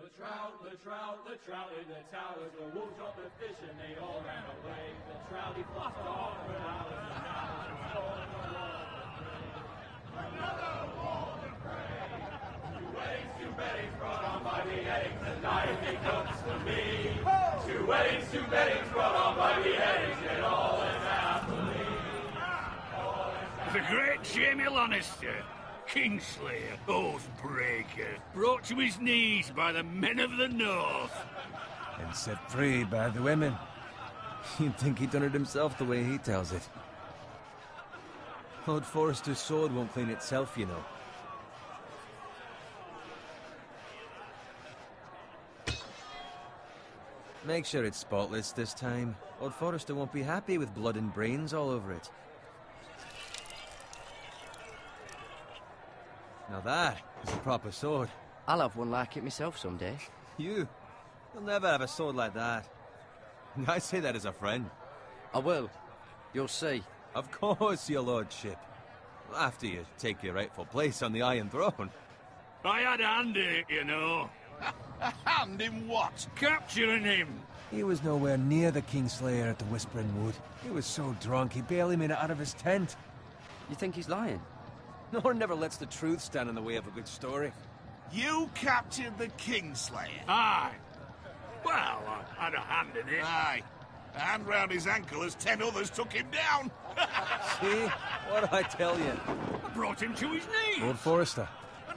The trout in the towers, the wolves dropped the fish and they all ran away. The trout he flopped off for hours and hours, stolen the wall. Another wall to pray. Two weddings brought on by beheadings, and night he cooks for me. Two weddings brought on by beheadings, and all is happily. The great Jamie Lannister, Kingslayer, Oathbreaker, brought to his knees by the men of the North. And set free by the women. You'd think he'd done it himself the way he tells it. Lord Forrester's sword won't clean itself, you know. Make sure it's spotless this time. Lord Forrester won't be happy with blood and brains all over it. Now that is a proper sword. I'll have one like it myself someday. You'll never have a sword like that. I say that as a friend. I will. You'll see. Of course, your lordship. After you take your rightful place on the Iron Throne. I had a hand in it, you know. A hand in what? Capturing him. He was nowhere near the Kingslayer at the Whispering Wood. He was so drunk he barely made it out of his tent. You think he's lying? Nor never lets the truth stand in the way of a good story. You captured the Kingslayer? Aye. Well, I had a hand in it. Aye. A hand round his ankle as 10 others took him down. See? What'd I tell you? I brought him to his knees. Lord Forrester.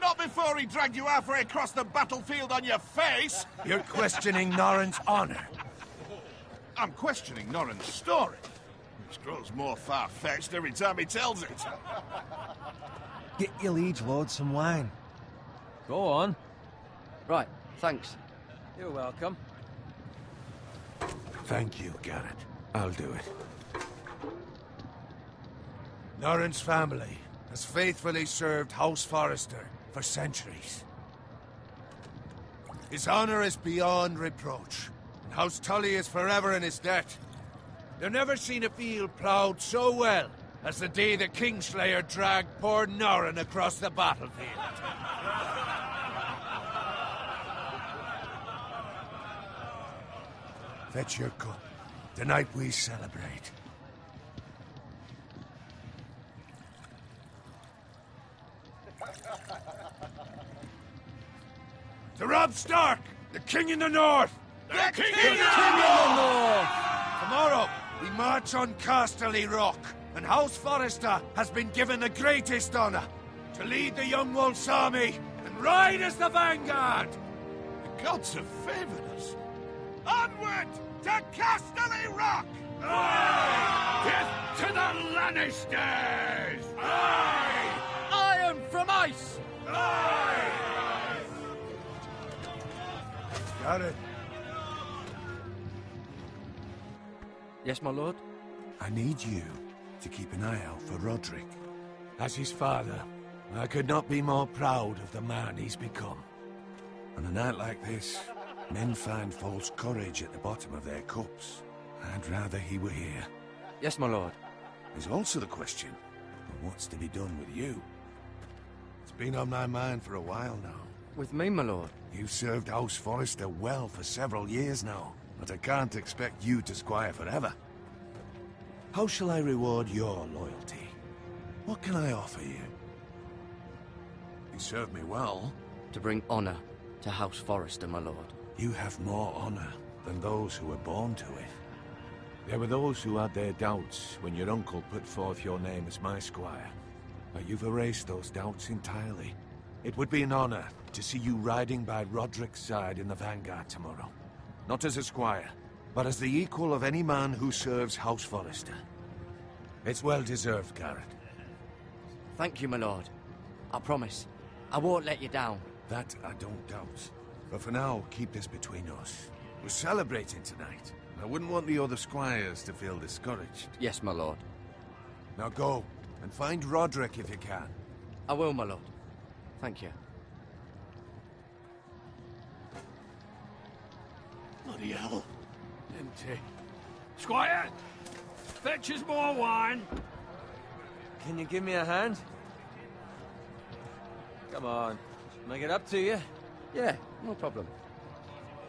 Not before he dragged you halfway across the battlefield on your face. You're questioning Norrin's honor. I'm questioning Norrin's story. It grows more far-fetched every time he tells it. Get your liege lord some wine. Go on. Right, thanks. You're welcome. Thank you, Garrett. I'll do it. Norrin's family has faithfully served House Forrester for centuries. His honor is beyond reproach, and House Tully is forever in his debt. They've never seen a field ploughed so well as the day the Kingslayer dragged poor Norrin across the battlefield. Fetch your cup. Tonight we celebrate. To Robb Stark, the King in the North! The King in the North! Tomorrow, we march on Casterly Rock, and House Forrester has been given the greatest honor to lead the Young Wolf's army and ride as the vanguard! The gods have favored us. Onward to Casterly Rock! Death to the Lannisters! Aye! Iron from ice! Aye! Got it. Yes, my lord? I need you to keep an eye out for Roderick. As his father, I could not be more proud of the man he's become. On a night like this, men find false courage at the bottom of their cups. I'd rather he were here. Yes, my lord. There's also the question of what's to be done with you. It's been on my mind for a while now. With me, my lord? You've served House Forrester well for several years now, but I can't expect you to squire forever. How shall I reward your loyalty? What can I offer you? You served me well. To bring honor to House Forrester, my lord. You have more honor than those who were born to it. There were those who had their doubts when your uncle put forth your name as my squire. But you've erased those doubts entirely. It would be an honor to see you riding by Roderick's side in the vanguard tomorrow. Not as a squire, but as the equal of any man who serves House Forrester. It's well deserved, Garrett. Thank you, my lord. I promise. I won't let you down. That I don't doubt. But for now, keep this between us. We're celebrating tonight. I wouldn't want the other squires to feel discouraged. Yes, my lord. Now go, and find Roderick if you can. I will, my lord. Thank you. Bloody hell. Empty. Squire! Fetch us more wine. Can you give me a hand? Come on. Make it up to you. Yeah, no problem.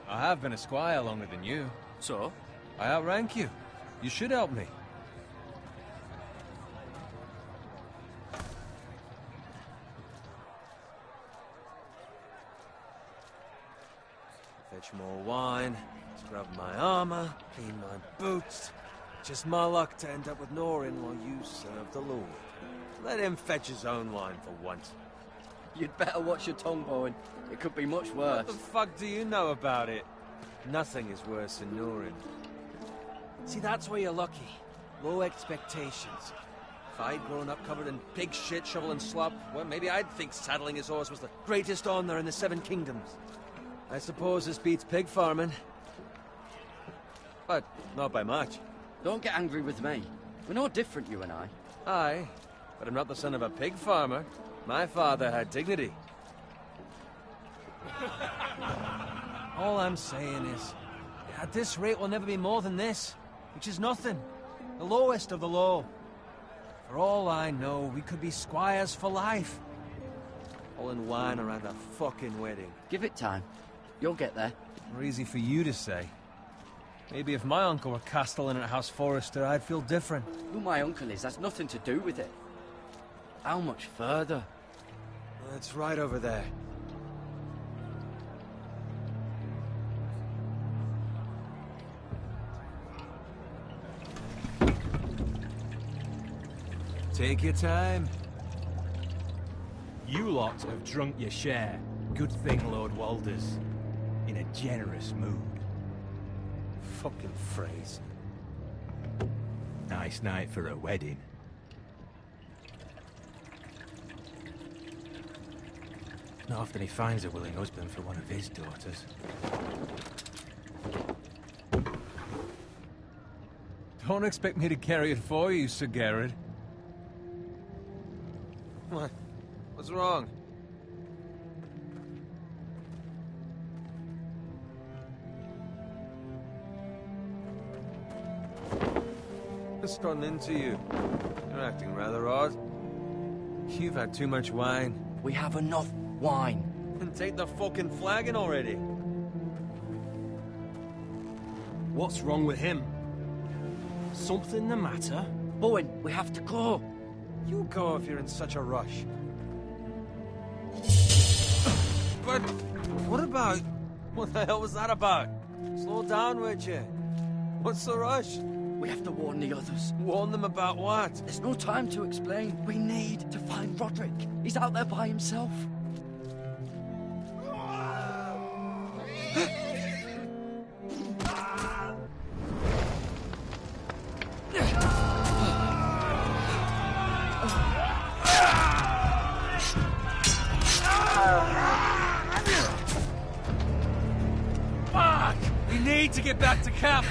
I have been a squire longer than you. So? I outrank you. You should help me. Fetch more wine, scrub my armor, clean my boots. Just my luck to end up with Norin while you serve the Lord. Let him fetch his own wine for once. You'd better watch your tongue, Bowen. It could be much worse. What the fuck do you know about it? Nothing is worse than Norin. See, that's where you're lucky. Low expectations. If I'd grown up covered in pig shit, shovel and slop, well, maybe I'd think saddling his horse was the greatest honor in the Seven Kingdoms. I suppose this beats pig farming. But not by much. Don't get angry with me. We're no different, you and I. Aye, but I'm not the son of a pig farmer. My father had dignity. All I'm saying is, at this rate we'll never be more than this, which is nothing. The lowest of the low. For all I know, we could be squires for life. All in wine around a fucking wedding. Give it time. You'll get there. More easy for you to say. Maybe if my uncle were castellan at House Forrester, I'd feel different. Who my uncle is has nothing to do with it. How much further? It's right over there. Take your time. You lot have drunk your share. Good thing Lord Walder's in a generous mood. Fucking phrase. Nice night for a wedding. Not often he finds a willing husband for one of his daughters. Don't expect me to carry it for you, Sir Garrett. What? What's wrong? Just gotten into you. You're acting rather odd. You've had too much wine. We have enough wine. Then take the fucking flagon already. What's wrong with him? Something the matter? Bowen, we have to go. You go if you're in such a rush. But what about... What the hell was that about? Slow down, would you? What's the rush? We have to warn the others. Warn them about what? There's no time to explain. We need to find Roderick. He's out there by himself. Fuck! We need to get back to camp.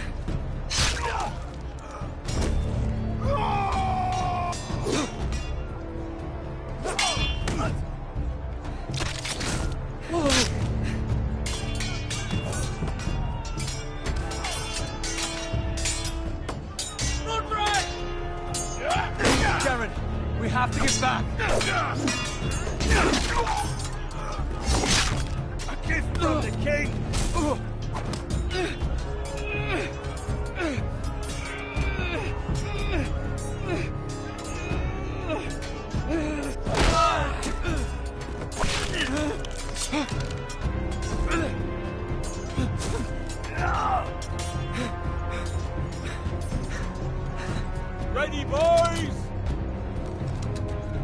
Darren, we have to get back. A gift from the king! Ready, boys!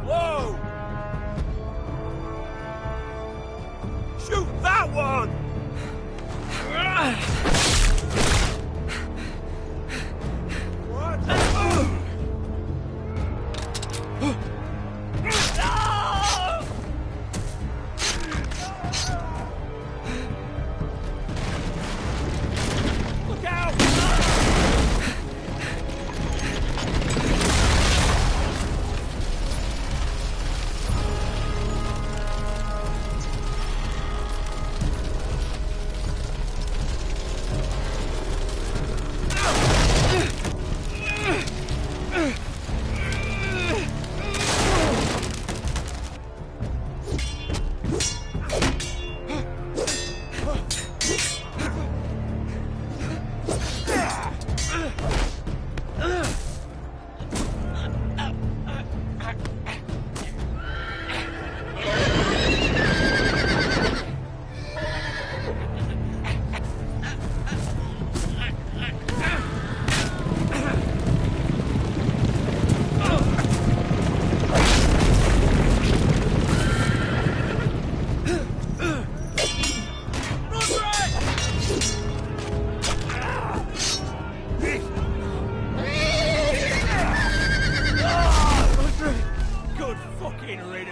Whoa! Shoot that one! What? Look out!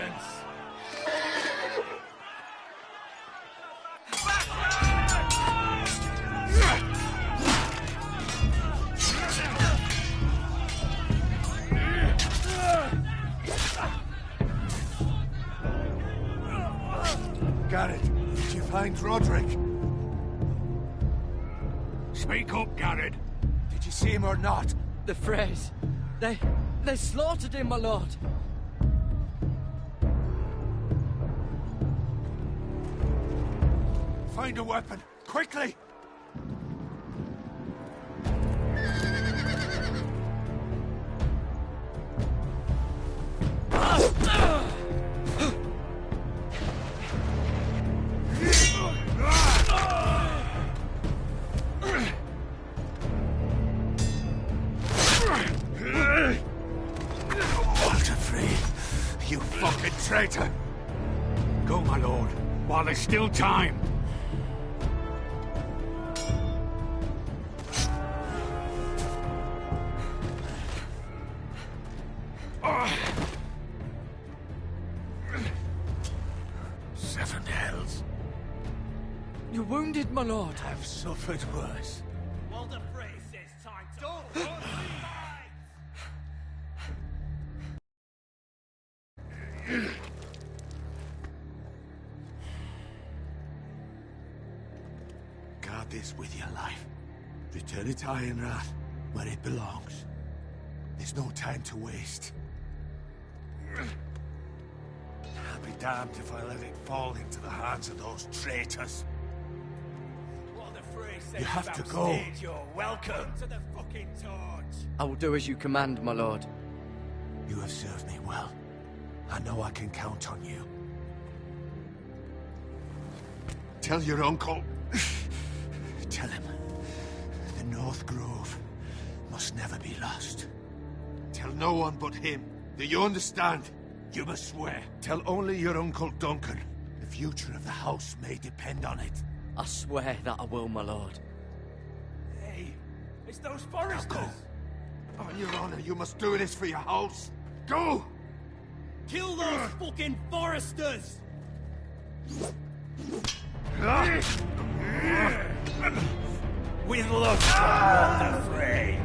silence! Garrett, did you find Roderick? Speak up, Garrett. Did you see him or not? The Freys. They slaughtered him, my lord. Find a weapon, quickly! You fucking traitor! Go, my lord, while there's still time. Seven hells. You're wounded, my lord. I've suffered worse. Walder Frey says time to... Don't Guard this with your life. Return it to Ironrath, where it belongs. There's no time to waste. I'll be damned if I let it fall into the hands of those traitors. Walder Frey says You have to go. You're welcome to the fucking torch. I will do as you command, my lord. You have served me well. I know I can count on you. Tell your uncle. Tell him. The North Grove must never be lost. Tell no one but him. Do you understand? You must swear. Tell only your Uncle Duncan. The future of the house may depend on it. I swear that I will, my lord. Hey, it's those foresters. Go. On your honor, you must do this for your house. Go! Kill those fucking foresters! With luck, Walder Frey.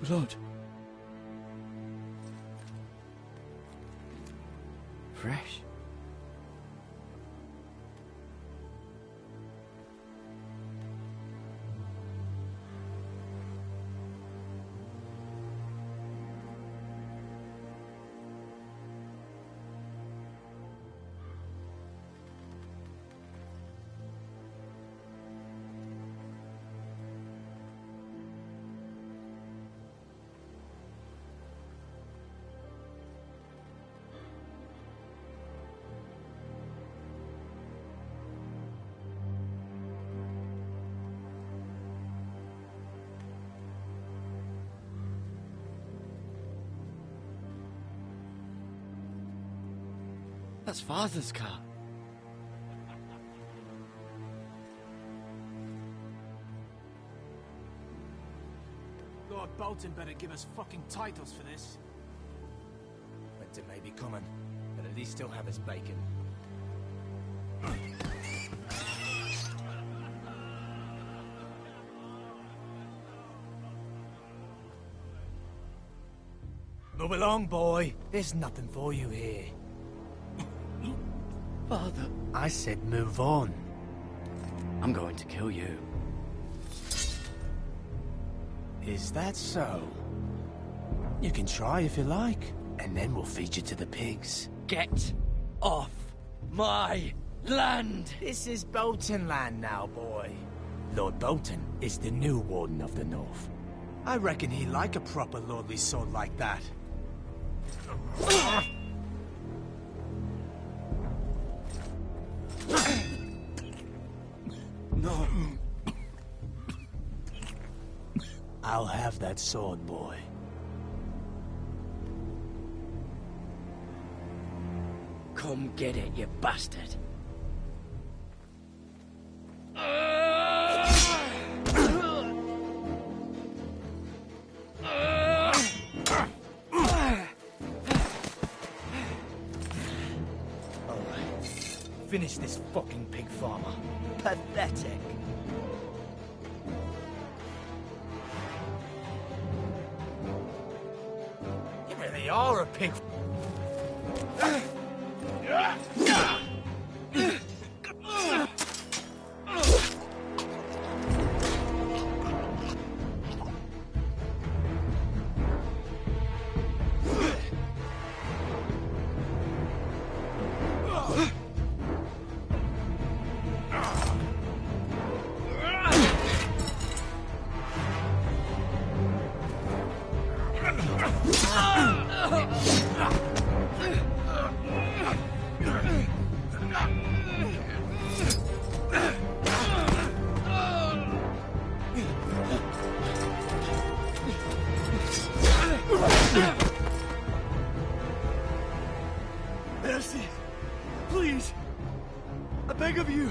Blood. Fresh. That's Father's car. Lord Bolton better give us fucking titles for this. Winter may be coming, but at least he'll have his bacon. Move along, boy. There's nothing for you here. Father, I said move on. I'm going to kill you. Is that so? You can try if you like, and then we'll feed you to the pigs. Get off my land! This is Bolton land now, boy. Lord Bolton is the new Warden of the North. I reckon he'd like a proper lordly sword like that. No. I'll have that sword, boy. Come get it, you bastard. Finish this fucking pig farmer. Pathetic. You really are a pig. Mercy! Please! I beg of you!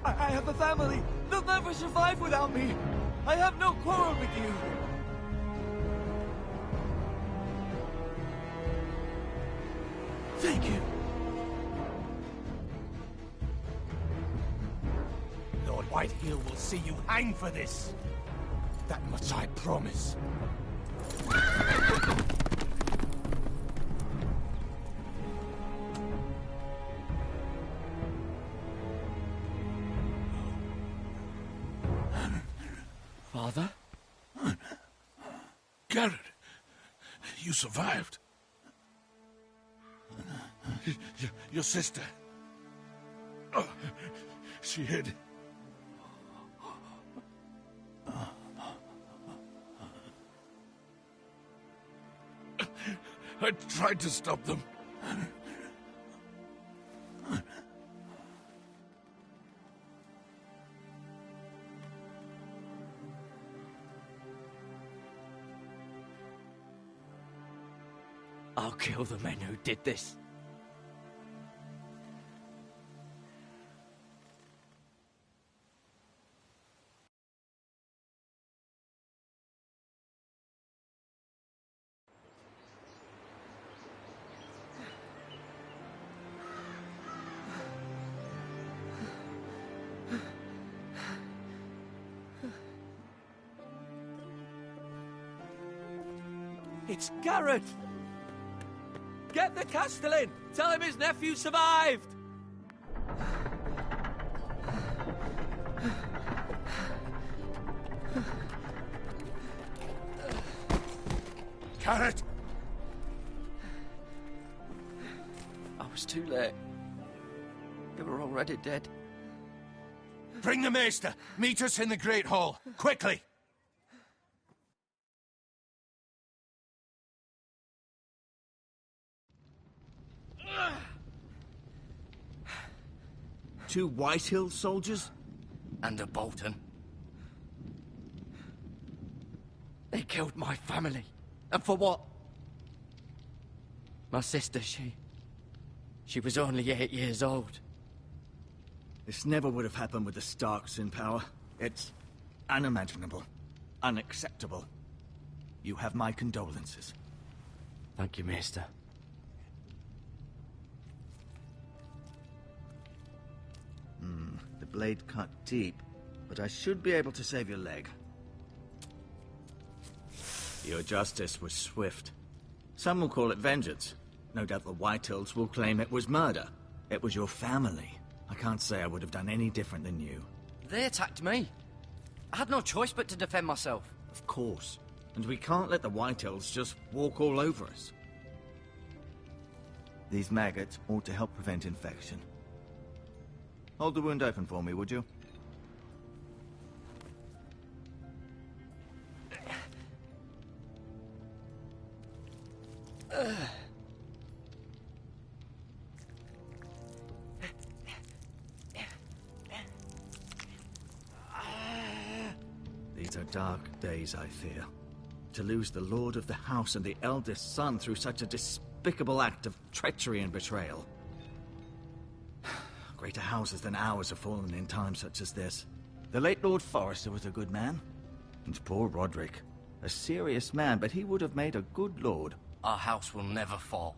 I have a family! They'll never survive without me! I have no quarrel with you! Thank you! Lord Whitehill will see you hang for this. That much I promise. Father? Garrett, you survived. Your sister. Oh, she hid. I tried to stop them. I'll kill the men who did this. It's Garrett! Get the Castellan! Tell him his nephew survived! Garrett! I was too late. They were already dead. Bring the maester! Meet us in the Great Hall! Quickly! Two Whitehill soldiers? And a Bolton. They killed my family. And for what? My sister, she She was only 8 years old. This never would have happened with the Starks in power. It's unimaginable. Unacceptable. You have my condolences. Thank you, Maester. The blade cut deep, but I should be able to save your leg. Your justice was swift. Some will call it vengeance. No doubt the Whitehills will claim it was murder. It was your family. I can't say I would have done any different than you. They attacked me. I had no choice but to defend myself. Of course. And we can't let the Whitehills just walk all over us. These maggots ought to help prevent infection. Hold the wound open for me, would you? These are dark days, I fear. To lose the lord of the house and the eldest son through such a despicable act of treachery and betrayal. Greater houses than ours have fallen in times such as this. The late Lord Forrester was a good man. And poor Roderick. A serious man, but he would have made a good lord. Our house will never fall.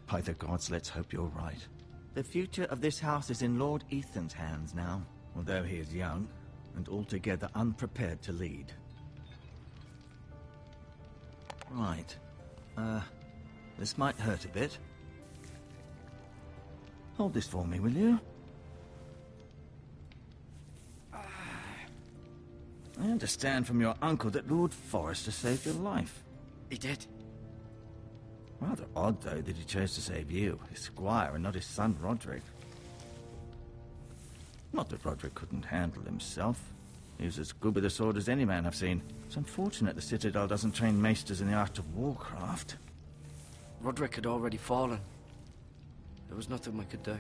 By the gods, let's hope you're right. The future of this house is in Lord Ethan's hands now, although he is young and altogether unprepared to lead. Right. This might hurt a bit. Hold this for me, will you? I understand from your uncle that Lord Forrester saved your life. He did. Rather odd, though, that he chose to save you, his squire, and not his son Roderick. Not that Roderick couldn't handle himself. He was as good with a sword as any man I've seen. It's unfortunate the Citadel doesn't train maesters in the art of warcraft. Roderick had already fallen. There was nothing we could do.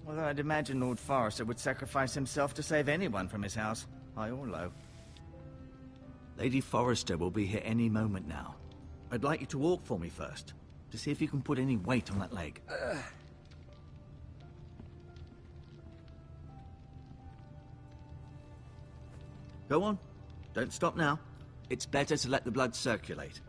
Well, I'd imagine Lord Forrester would sacrifice himself to save anyone from his house, high or low. Lady Forrester will be here any moment now. I'd like you to walk for me first, to see if you can put any weight on that leg. Go on. Don't stop now. It's better to let the blood circulate.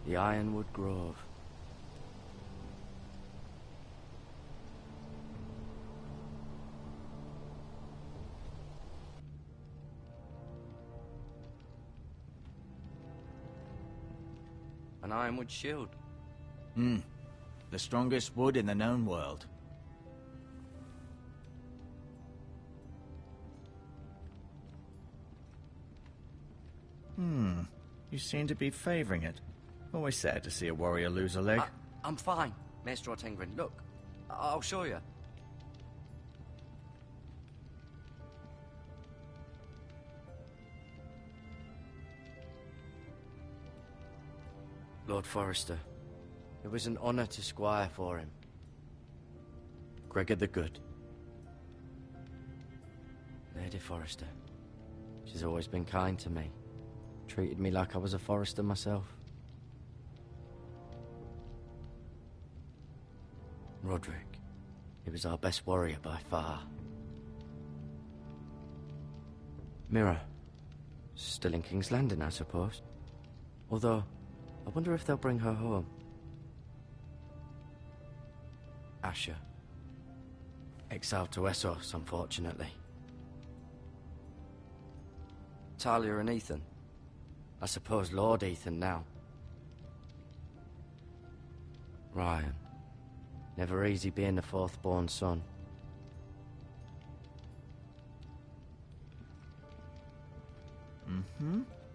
The Ironwood Grove. An ironwood shield. The strongest wood in the known world. You seem to be favoring it. Always sad to see a warrior lose a leg. I'm fine, Maester Ortengrin. Look, I'll show you. Lord Forrester. It was an honor to squire for him. Gregor the Good. Lady Forrester. She's always been kind to me. Treated me like I was a Forrester myself. Roderick. He was our best warrior by far. Mira. Still in King's Landing, I suppose. Although, I wonder if they'll bring her home. Asher. Exiled to Essos, unfortunately. Talia and Ethan. I suppose Lord Ethan now. Ryan. Never easy being the fourth-born son.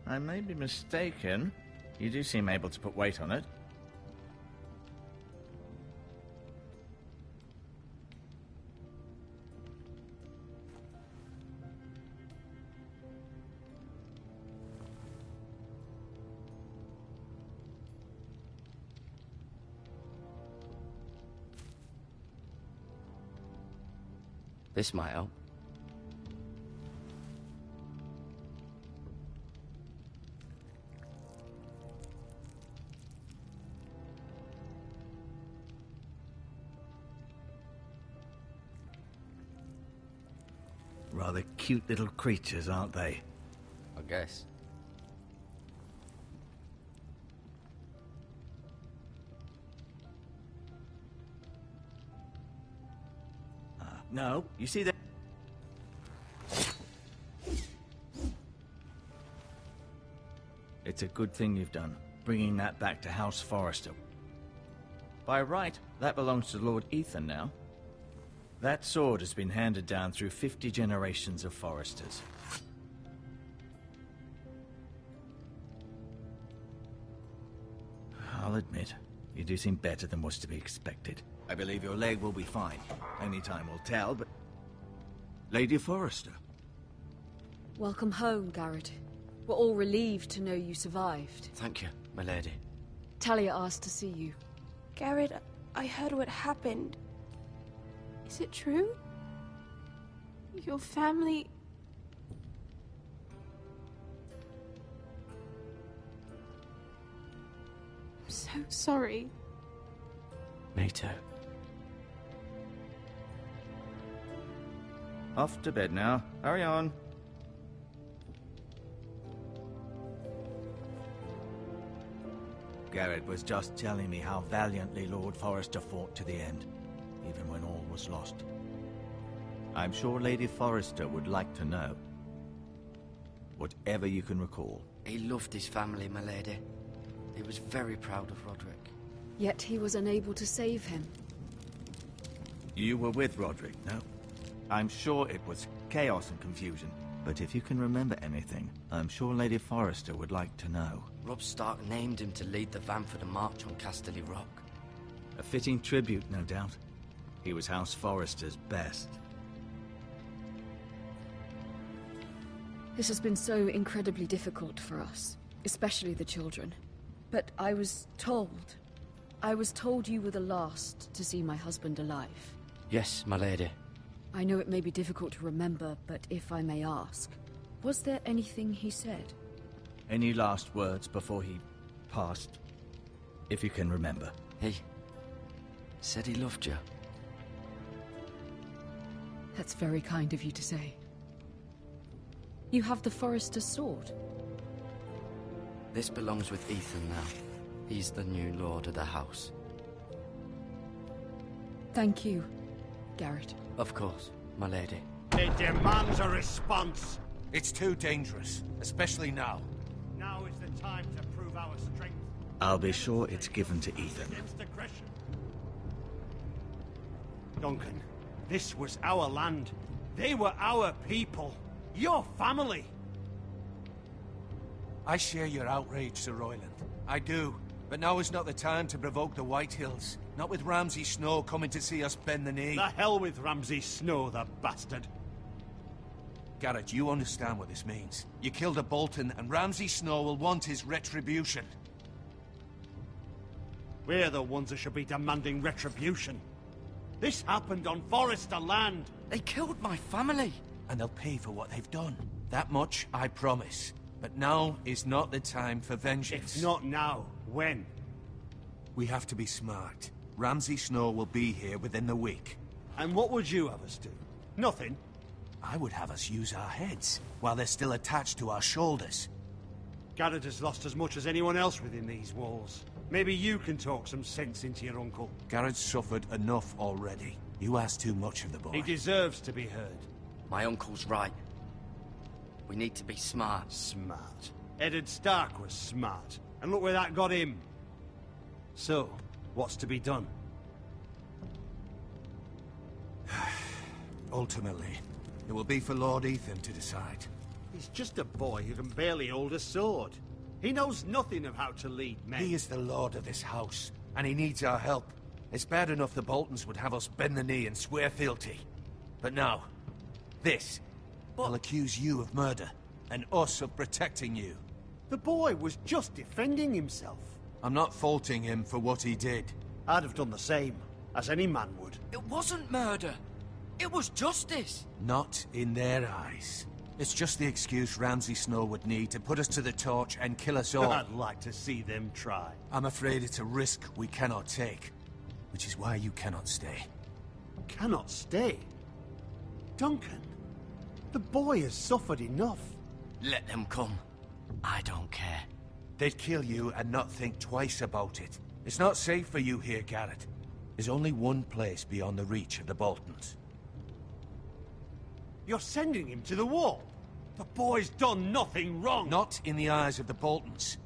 I may be mistaken. You do seem able to put weight on it. This might help. Rather cute little creatures, aren't they? I guess. No, you see that? It's a good thing you've done, bringing that back to House Forrester. By right, that belongs to Lord Ethan now. That sword has been handed down through 50 generations of Forresters. I'll admit, you do seem better than was to be expected. I believe your leg will be fine. Only time will tell, but... Lady Forrester. Welcome home, Garrett. We're all relieved to know you survived. Thank you, my lady. Talia asked to see you. Garrett, I heard what happened. Is it true? Your family... I'm so sorry. Me too. Off to bed now. Hurry on. Garrett was just telling me how valiantly Lord Forrester fought to the end, even when all was lost. I'm sure Lady Forrester would like to know. Whatever you can recall. He loved his family, my lady. He was very proud of Roderick. Yet he was unable to save him. You were with Roderick, no? I'm sure it was chaos and confusion. But if you can remember anything, I'm sure Lady Forrester would like to know. Robb Stark named him to lead the van for the march on Casterly Rock. A fitting tribute, no doubt. He was House Forrester's best. This has been so incredibly difficult for us, especially the children. But I was told you were the last to see my husband alive. Yes, my lady. I know it may be difficult to remember, but if I may ask, was there anything he said? Any last words before he passed? If you can remember. He said he loved you. That's very kind of you to say. You have the Forrester's sword. This belongs with Ethan now. He's the new lord of the house. Thank you, Garrett. Of course, my lady. It demands a response. It's too dangerous, especially now. Now is the time to prove our strength. I'll be sure it's given to Ethan. Against aggression. Duncan, this was our land. They were our people. Your family. I share your outrage, Sir Royland. I do. But now is not the time to provoke the White Hills. Not with Ramsay Snow coming to see us bend the knee. The hell with Ramsay Snow, the bastard. Garrett, you understand what this means. You killed a Bolton, and Ramsay Snow will want his retribution. We're the ones that should be demanding retribution. This happened on Forrester land. They killed my family. And they'll pay for what they've done. That much, I promise. But now is not the time for vengeance. If not now, when? We have to be smart. Ramsay Snow will be here within the week. And what would you have us do? Nothing? I would have us use our heads, while they're still attached to our shoulders. Garrett has lost as much as anyone else within these walls. Maybe you can talk some sense into your uncle. Garrett's suffered enough already. You ask too much of the boy. He deserves to be heard. My uncle's right. We need to be smart. Smart. Eddard Stark was smart. And look where that got him. So, what's to be done? Ultimately, it will be for Lord Ethan to decide. He's just a boy who can barely hold a sword. He knows nothing of how to lead men. He is the lord of this house, and he needs our help. It's bad enough the Boltons would have us bend the knee and swear fealty. But now, this will accuse you of murder, and us of protecting you. The boy was just defending himself. I'm not faulting him for what he did. I'd have done the same, as any man would. It wasn't murder. It was justice! Not in their eyes. It's just the excuse Ramsay Snow would need to put us to the torch and kill us all. I'd like to see them try. I'm afraid it's a risk we cannot take, which is why you cannot stay. Cannot stay? Duncan, the boy has suffered enough. Let them come. I don't care. They'd kill you and not think twice about it. It's not safe for you here, Garrett. There's only one place beyond the reach of the Boltons. You're sending him to the wall? The boy's done nothing wrong! Not in the eyes of the Boltons.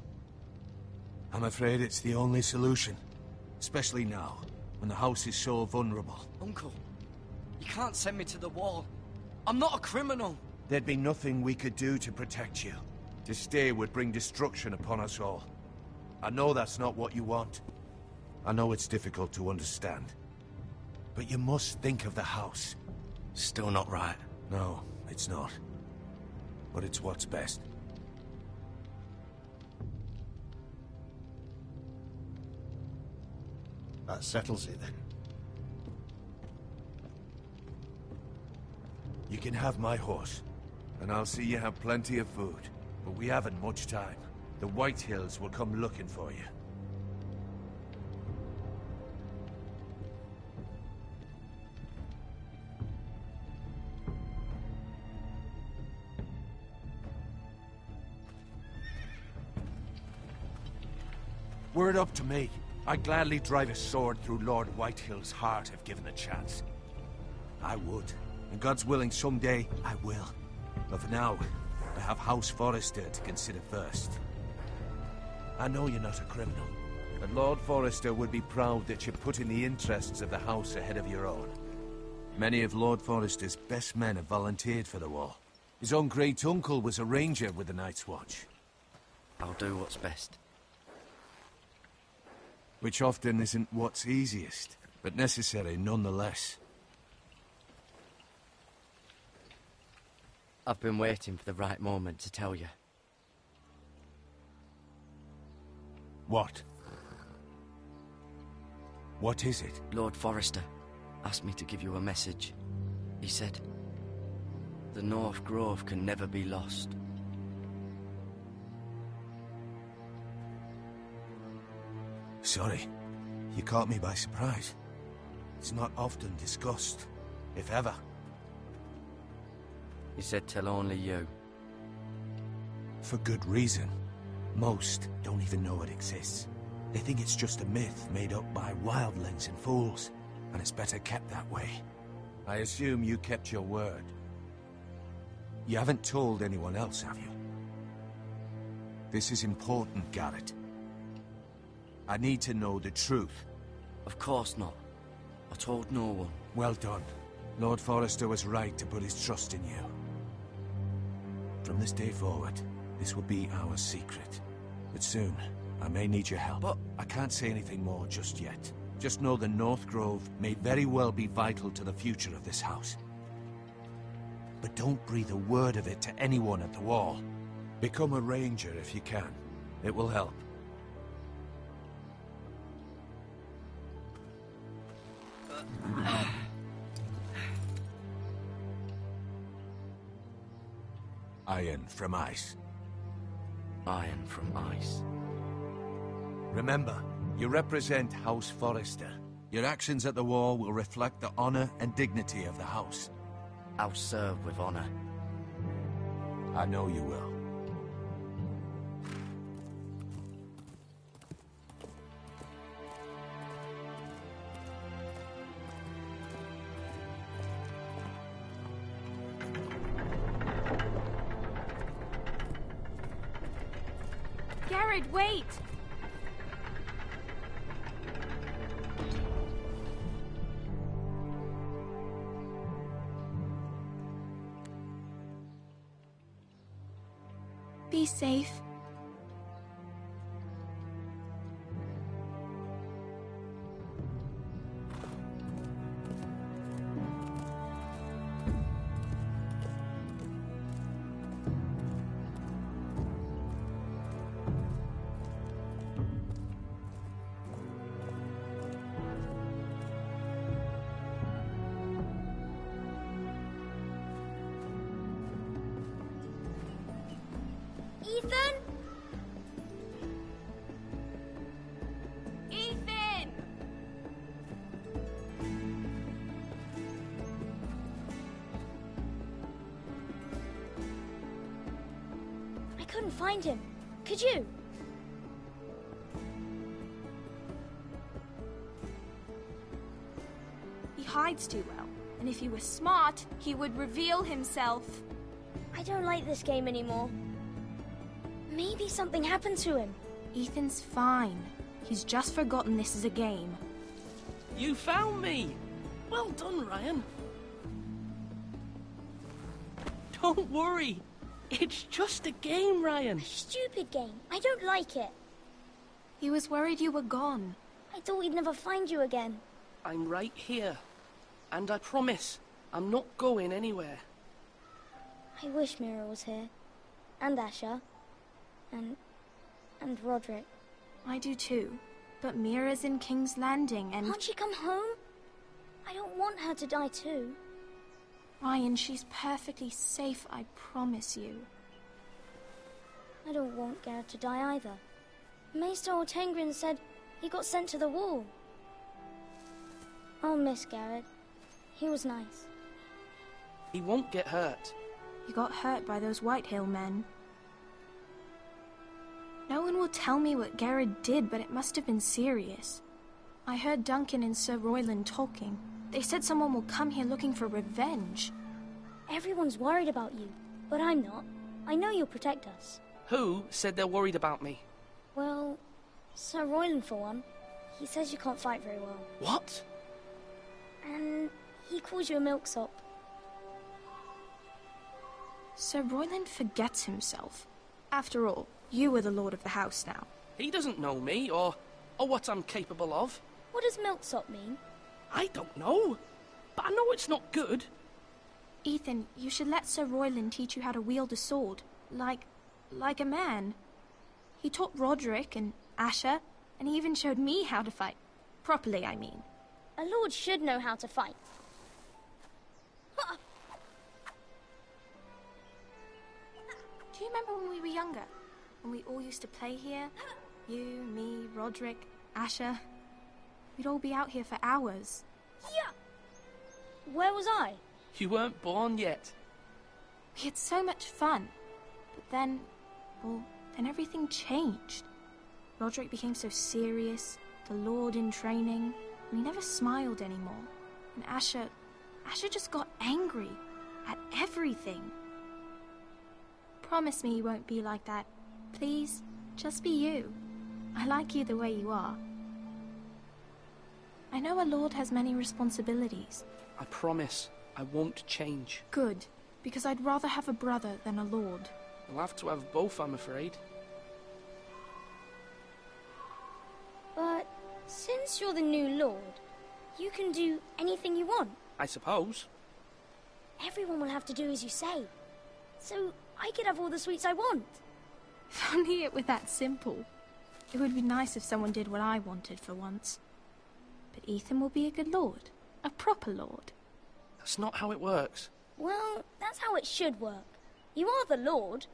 I'm afraid it's the only solution. Especially now, when the house is so vulnerable. Uncle, you can't send me to the wall. I'm not a criminal. There'd be nothing we could do to protect you. To stay would bring destruction upon us all. I know that's not what you want. I know it's difficult to understand. But you must think of the house. Still not right. No, it's not. But it's what's best. That settles it, then. You can have my horse, and I'll see you have plenty of food. But we haven't much time. The White Hills will come looking for you. Were it up to me, I'd gladly drive a sword through Lord Whitehill's heart if given the chance. I would. And God's willing, someday I will. But for now, I have House Forrester to consider first. I know you're not a criminal, but Lord Forrester would be proud that you're putting the interests of the house ahead of your own. Many of Lord Forrester's best men have volunteered for the war. His own great-uncle was a ranger with the Night's Watch. I'll do what's best. Which often isn't what's easiest, but necessary nonetheless. I've been waiting for the right moment to tell you. What? What is it? Lord Forrester asked me to give you a message. He said, the North Grove can never be lost. Sorry, you caught me by surprise. It's not often discussed, if ever. He said tell only you. For good reason. Most don't even know it exists. They think it's just a myth made up by wildlings and fools, and it's better kept that way. I assume you kept your word. You haven't told anyone else, have you? This is important, Garrett. I need to know the truth. Of course not. I told no one. Well done. Lord Forrester was right to put his trust in you. From this day forward, this will be our secret. But soon, I may need your help. But I can't say anything more just yet. Just know the North Grove may very well be vital to the future of this house. But don't breathe a word of it to anyone at the wall. Become a ranger if you can. It will help. Iron from ice. Iron from ice. Remember, you represent House Forrester. Your actions at the war will reflect the honor and dignity of the house. I'll serve with honor. I know you will. Garrett, wait! Be safe. Ethan? Ethan! I couldn't find him. Could you? He hides too well, and if he were smart, he would reveal himself. I don't like this game anymore. Maybe something happened to him. Ethan's fine. He's just forgotten this is a game. You found me! Well done, Ryan. Don't worry. It's just a game, Ryan. A stupid game. I don't like it. He was worried you were gone. I thought we'd never find you again. I'm right here. And I promise, I'm not going anywhere. I wish Mira was here. And Asher. And Roderick. I do too. But Mira's in King's Landing and... Can't she come home? I don't want her to die too. Ryan, she's perfectly safe, I promise you. I don't want Garrett to die either. Maester Ortengrin said he got sent to the wall. I'll miss Garrett. He was nice. He won't get hurt. He got hurt by those Whitehill men. No one will tell me what Garrett did, but it must have been serious. I heard Duncan and Sir Royland talking. They said someone will come here looking for revenge. Everyone's worried about you, but I'm not. I know you'll protect us. Who said they're worried about me? Well, Sir Royland for one. He says you can't fight very well. What? And he calls you a milksop. Sir Royland forgets himself. After all, you are the lord of the house now. He doesn't know me, or what I'm capable of. What does milksop mean? I don't know, but I know it's not good. Ethan, you should let Sir Royland teach you how to wield a sword, like a man. He taught Roderick and Asher, and he even showed me how to fight. Properly, I mean. A lord should know how to fight. Do you remember when we were younger? When we all used to play here? You, me, Roderick, Asher. We'd all be out here for hours. Yeah! Where was I? You weren't born yet. We had so much fun. But then, well, then everything changed. Roderick became so serious, the Lord in training, and he never smiled anymore. And Asher just got angry at everything. Promise me you won't be like that. Please, just be you. I like you the way you are. I know a lord has many responsibilities. I promise I won't change. Good, because I'd rather have a brother than a lord. I'll have to have both, I'm afraid. But since you're the new lord, you can do anything you want. I suppose. Everyone will have to do as you say. So I could have all the sweets I want. If only it were that simple. It would be nice if someone did what I wanted for once. But Ethan will be a good lord. A proper lord. That's not how it works. Well, that's how it should work. You are the lord.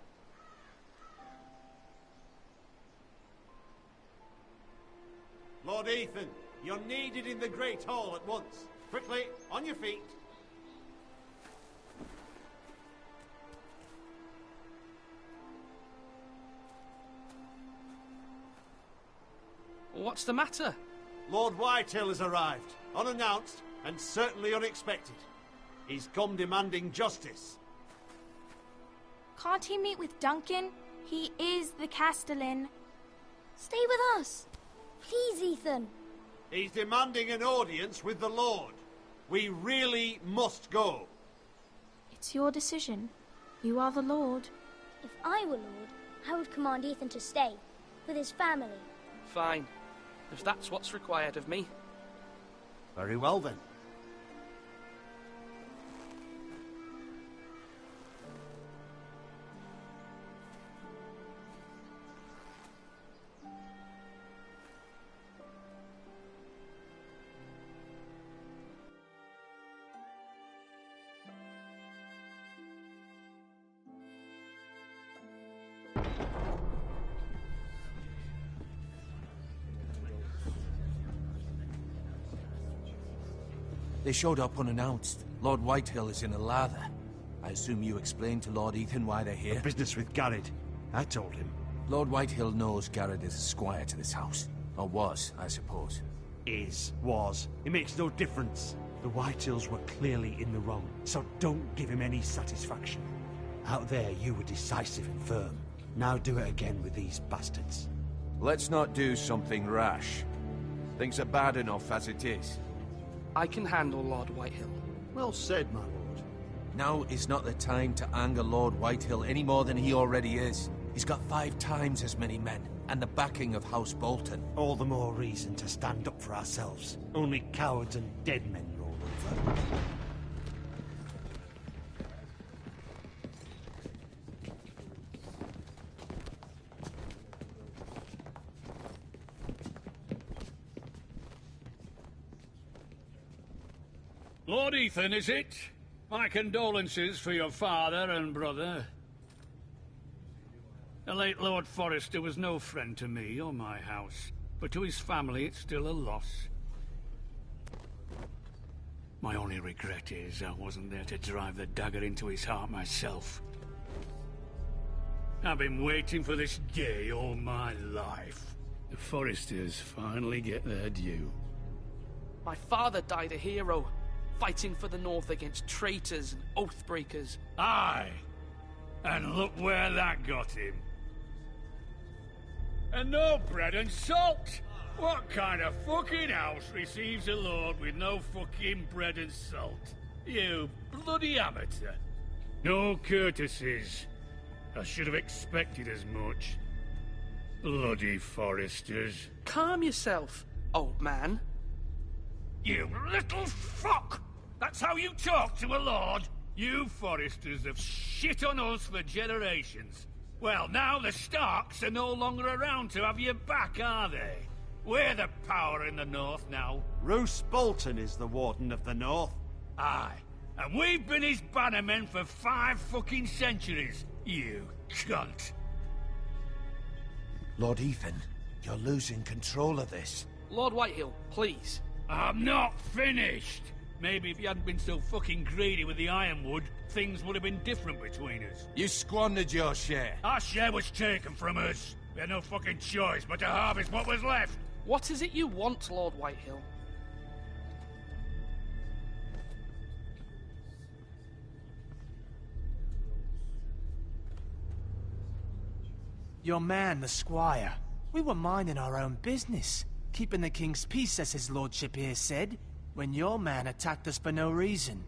Lord Ethan, you're needed in the Great Hall at once. Quickly, on your feet. What's the matter? Lord Whitehill has arrived, unannounced and certainly unexpected. He's come demanding justice. Can't he meet with Duncan? He is the Castellan. Stay with us. Please, Ethan. He's demanding an audience with the Lord. We really must go. It's your decision. You are the Lord. If I were Lord, I would command Ethan to stay, with his family. Fine. If that's what's required of me. Very well, then. They showed up unannounced. Lord Whitehill is in a lather. I assume you explained to Lord Ethan why they're here? The business with Garrett. I told him. Lord Whitehill knows Garrett is a squire to this house. Or was, I suppose. Was. It makes no difference. The Whitehills were clearly in the wrong, so don't give him any satisfaction. Out there, you were decisive and firm. Now do it again with these bastards. Let's not do something rash. Things are bad enough as it is. I can handle Lord Whitehill. Well said, my lord. Now is not the time to anger Lord Whitehill any more than he already is. He's got 5 times as many men, and the backing of House Bolton. All the more reason to stand up for ourselves. Only cowards and dead men roll over. Lord Ethan, is it? My condolences for your father and brother. The late Lord Forrester was no friend to me or my house, but to his family it's still a loss. My only regret is I wasn't there to drive the dagger into his heart myself. I've been waiting for this day all my life. The Forresters finally get their due. My father died a hero, fighting for the North against traitors and oath-breakers. Aye! And look where that got him. And no bread and salt! What kind of fucking house receives a lord with no fucking bread and salt? You bloody amateur. No courtesies. I should have expected as much. Bloody Forresters. Calm yourself, old man. You little fuck! That's how you talk to a lord? You Forresters have shit on us for generations. Well, now the Starks are no longer around to have your back, are they? We're the power in the North now. Roose Bolton is the Warden of the North. Aye, and we've been his bannermen for 5 fucking centuries, you cunt. Lord Ethan, you're losing control of this. Lord Whitehill, please. I'm not finished. Maybe if you hadn't been so fucking greedy with the ironwood, things would have been different between us. You squandered your share. Our share was taken from us. We had no fucking choice but to harvest what was left. What is it you want, Lord Whitehill? Your man, the squire. We were minding our own business, keeping the king's peace, as his lordship here said, when your man attacked us for no reason.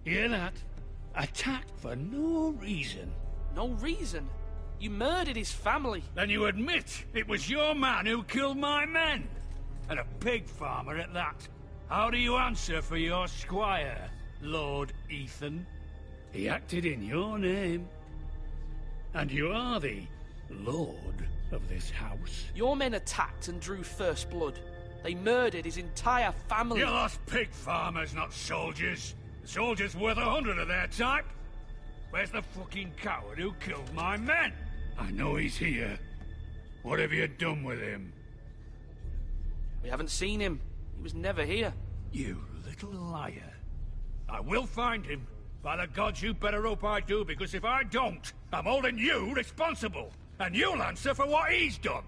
Hear that? Attacked for no reason. No reason? You murdered his family. Then you admit it was your man who killed my men. And a pig farmer at that. How do you answer for your squire, Lord Ethan? He acted in your name. And you are the lord of this house. Your men attacked and drew first blood. They murdered his entire family. You lost pig farmers, not soldiers. The soldiers worth 100 of their type. Where's the fucking coward who killed my men? I know he's here. What have you done with him? We haven't seen him. He was never here. You little liar. I will find him. By the gods, you better hope I do, because if I don't, I'm holding you responsible. And you'll answer for what he's done.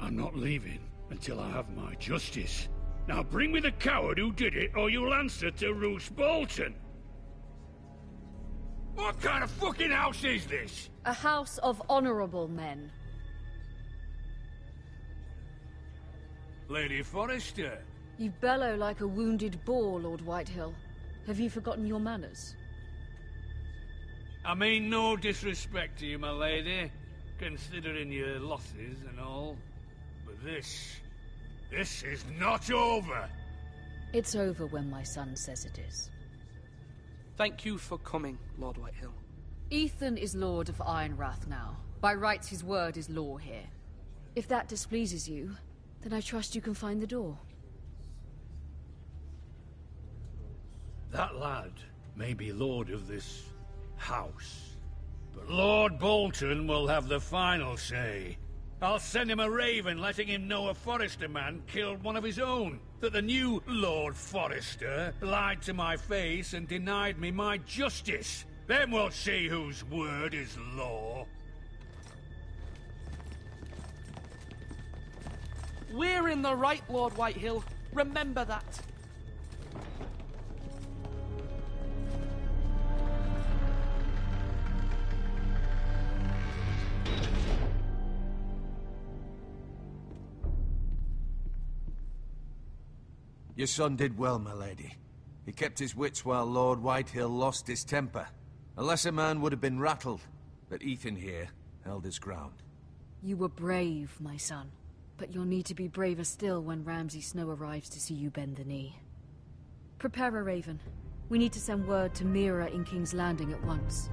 I'm not leaving until I have my justice. Now bring me the coward who did it, or you'll answer to Roose Bolton. What kind of fucking house is this? A house of honorable men. Lady Forrester. You bellow like a wounded boar, Lord Whitehill. Have you forgotten your manners? I mean no disrespect to you, my lady, considering your losses and all. But this is not over. It's over when my son says it is. Thank you for coming, Lord Whitehill. Ethan is Lord of Ironrath now. By rights, his word is law here. If that displeases you, then I trust you can find the door. That lad may be lord of this house, But Lord Bolton will have the final say. I'll send him a raven letting him know a Forrester man killed one of his own. That the new Lord Forrester lied to my face and denied me my justice. Then we'll see whose word is law. We're in the right, Lord Whitehill. Remember that. Your son did well, my lady. He kept his wits while Lord Whitehill lost his temper. A lesser man would have been rattled, but Ethan here held his ground. You were brave, my son. But you'll need to be braver still when Ramsay Snow arrives to see you bend the knee. Prepare a raven. We need to send word to Mira in King's Landing at once.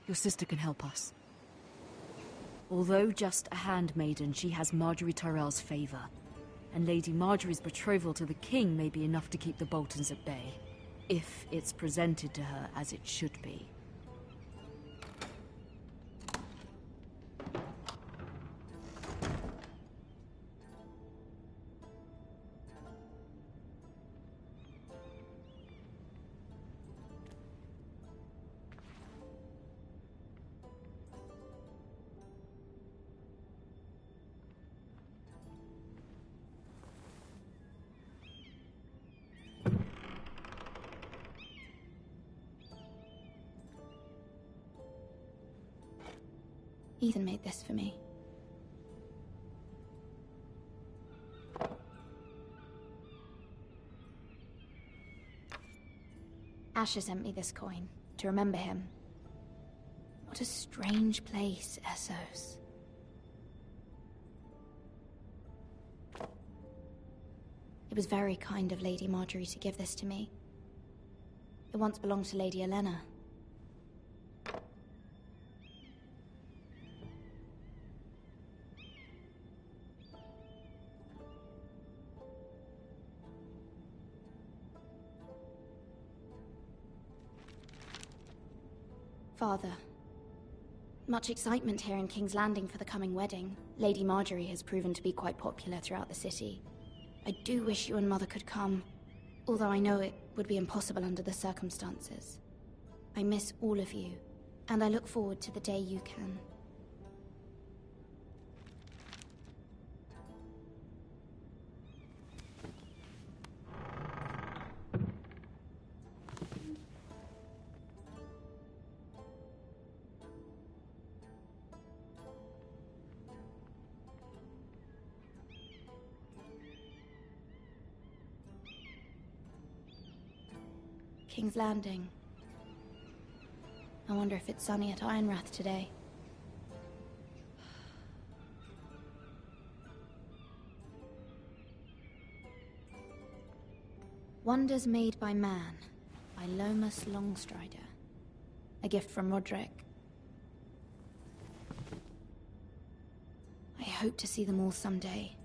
Your sister can help us. Although just a handmaiden, she has Marjorie Tyrell's favor. And Lady Marjorie's betrothal to the king may be enough to keep the Boltons at bay, if it's presented to her as it should be. Ethan made this for me. Asher sent me this coin to remember him. What a strange place, Essos. It was very kind of Lady Marjorie to give this to me. It once belonged to Lady Elena. Father, much excitement here in King's Landing for the coming wedding. Lady Marjorie has proven to be quite popular throughout the city. I do wish you and Mother could come, although I know it would be impossible under the circumstances. I miss all of you, and I look forward to the day you can. King's Landing. I wonder if it's sunny at Ironrath today. Wonders Made by Man, by Lomas Longstrider. A gift from Roderick. I hope to see them all someday.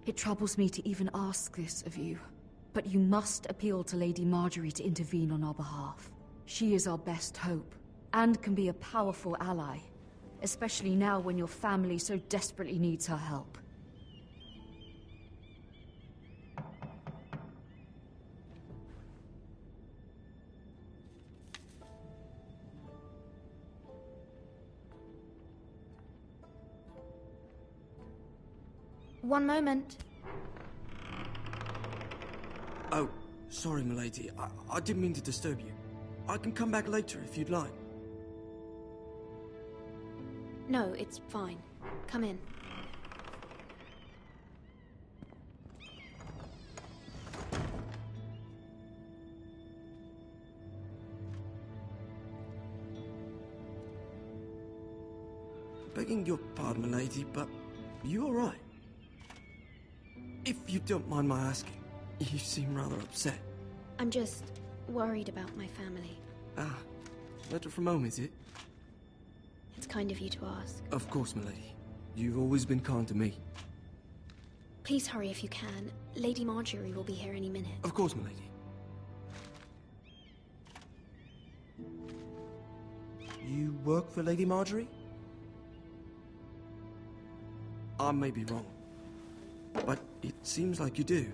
It troubles me to even ask this of you, but you must appeal to Lady Marjorie to intervene on our behalf. She is our best hope, and can be a powerful ally, especially now when your family so desperately needs her help. One moment. Oh, sorry, milady. I didn't mean to disturb you. I can come back later if you'd like. No, it's fine. Come in. Begging your pardon, milady, but you all right? If you don't mind my asking, you seem rather upset. I'm just worried about my family. Ah, letter from home, is it? It's kind of you to ask. Of course, milady. You've always been kind to me. Please hurry if you can. Lady Marjorie will be here any minute. Of course, milady. You work for Lady Marjorie? I may be wrong, but it seems like you do.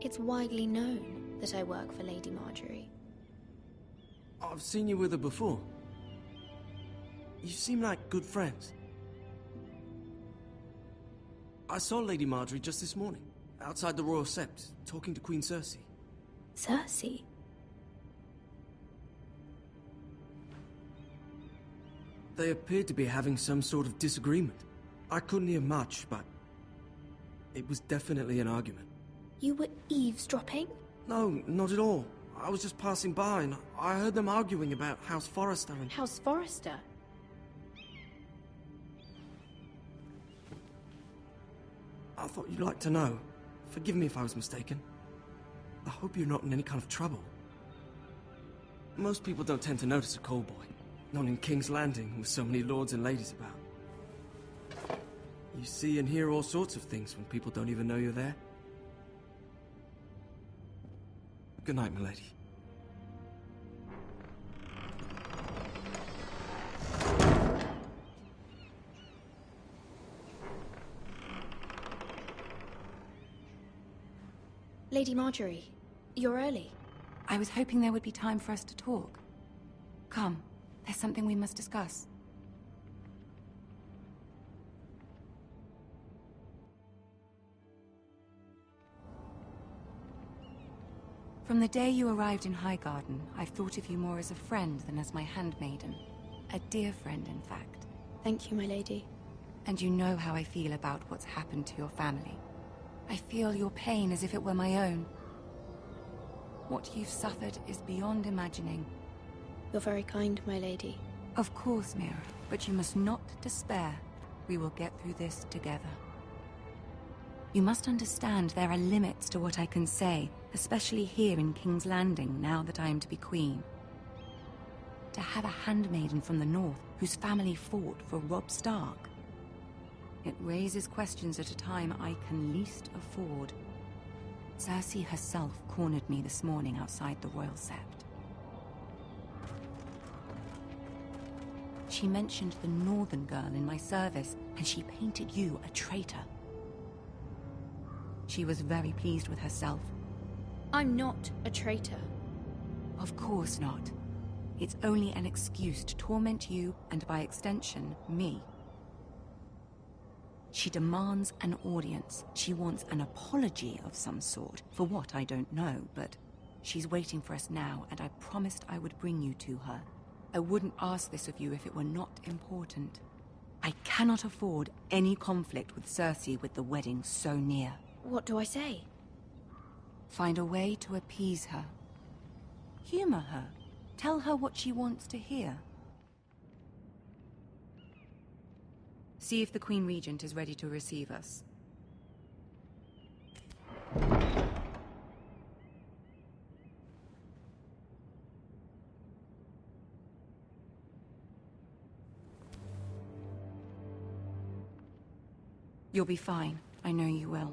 It's widely known that I work for Lady Marjorie. I've seen you with her before. You seem like good friends. I saw Lady Marjorie just this morning, outside the Royal Sept, talking to Queen Cersei. Cersei? They appeared to be having some sort of disagreement. I couldn't hear much, but it was definitely an argument. You were eavesdropping? No, not at all. I was just passing by and I heard them arguing about House Forrester and... House Forrester? I thought you'd like to know. Forgive me if I was mistaken. I hope you're not in any kind of trouble. Most people don't tend to notice a call boy. Not in King's Landing, with so many lords and ladies about. You see and hear all sorts of things when people don't even know you're there. Good night, milady. Lady Marjorie, you're early. I was hoping there would be time for us to talk. Come, there's something we must discuss. From the day you arrived in Highgarden, I've thought of you more as a friend than as my handmaiden. A dear friend, in fact. Thank you, my lady. And you know how I feel about what's happened to your family. I feel your pain as if it were my own. What you've suffered is beyond imagining. You're very kind, my lady. Of course, Mira, but you must not despair. We will get through this together. You must understand there are limits to what I can say, especially here in King's Landing, now that I am to be queen. To have a handmaiden from the north whose family fought for Robb Stark. It raises questions at a time I can least afford. Cersei herself cornered me this morning outside the Royal Sept. She mentioned the northern girl in my service, and she painted you a traitor. She was very pleased with herself. I'm not a traitor. Of course not. It's only an excuse to torment you, and by extension, me. She demands an audience. She wants an apology of some sort. For what, I don't know, but she's waiting for us now, and I promised I would bring you to her. I wouldn't ask this of you if it were not important. I cannot afford any conflict with Cersei with the wedding so near. What do I say? Find a way to appease her. Humor her. Tell her what she wants to hear. See if the Queen Regent is ready to receive us. You'll be fine. I know you will.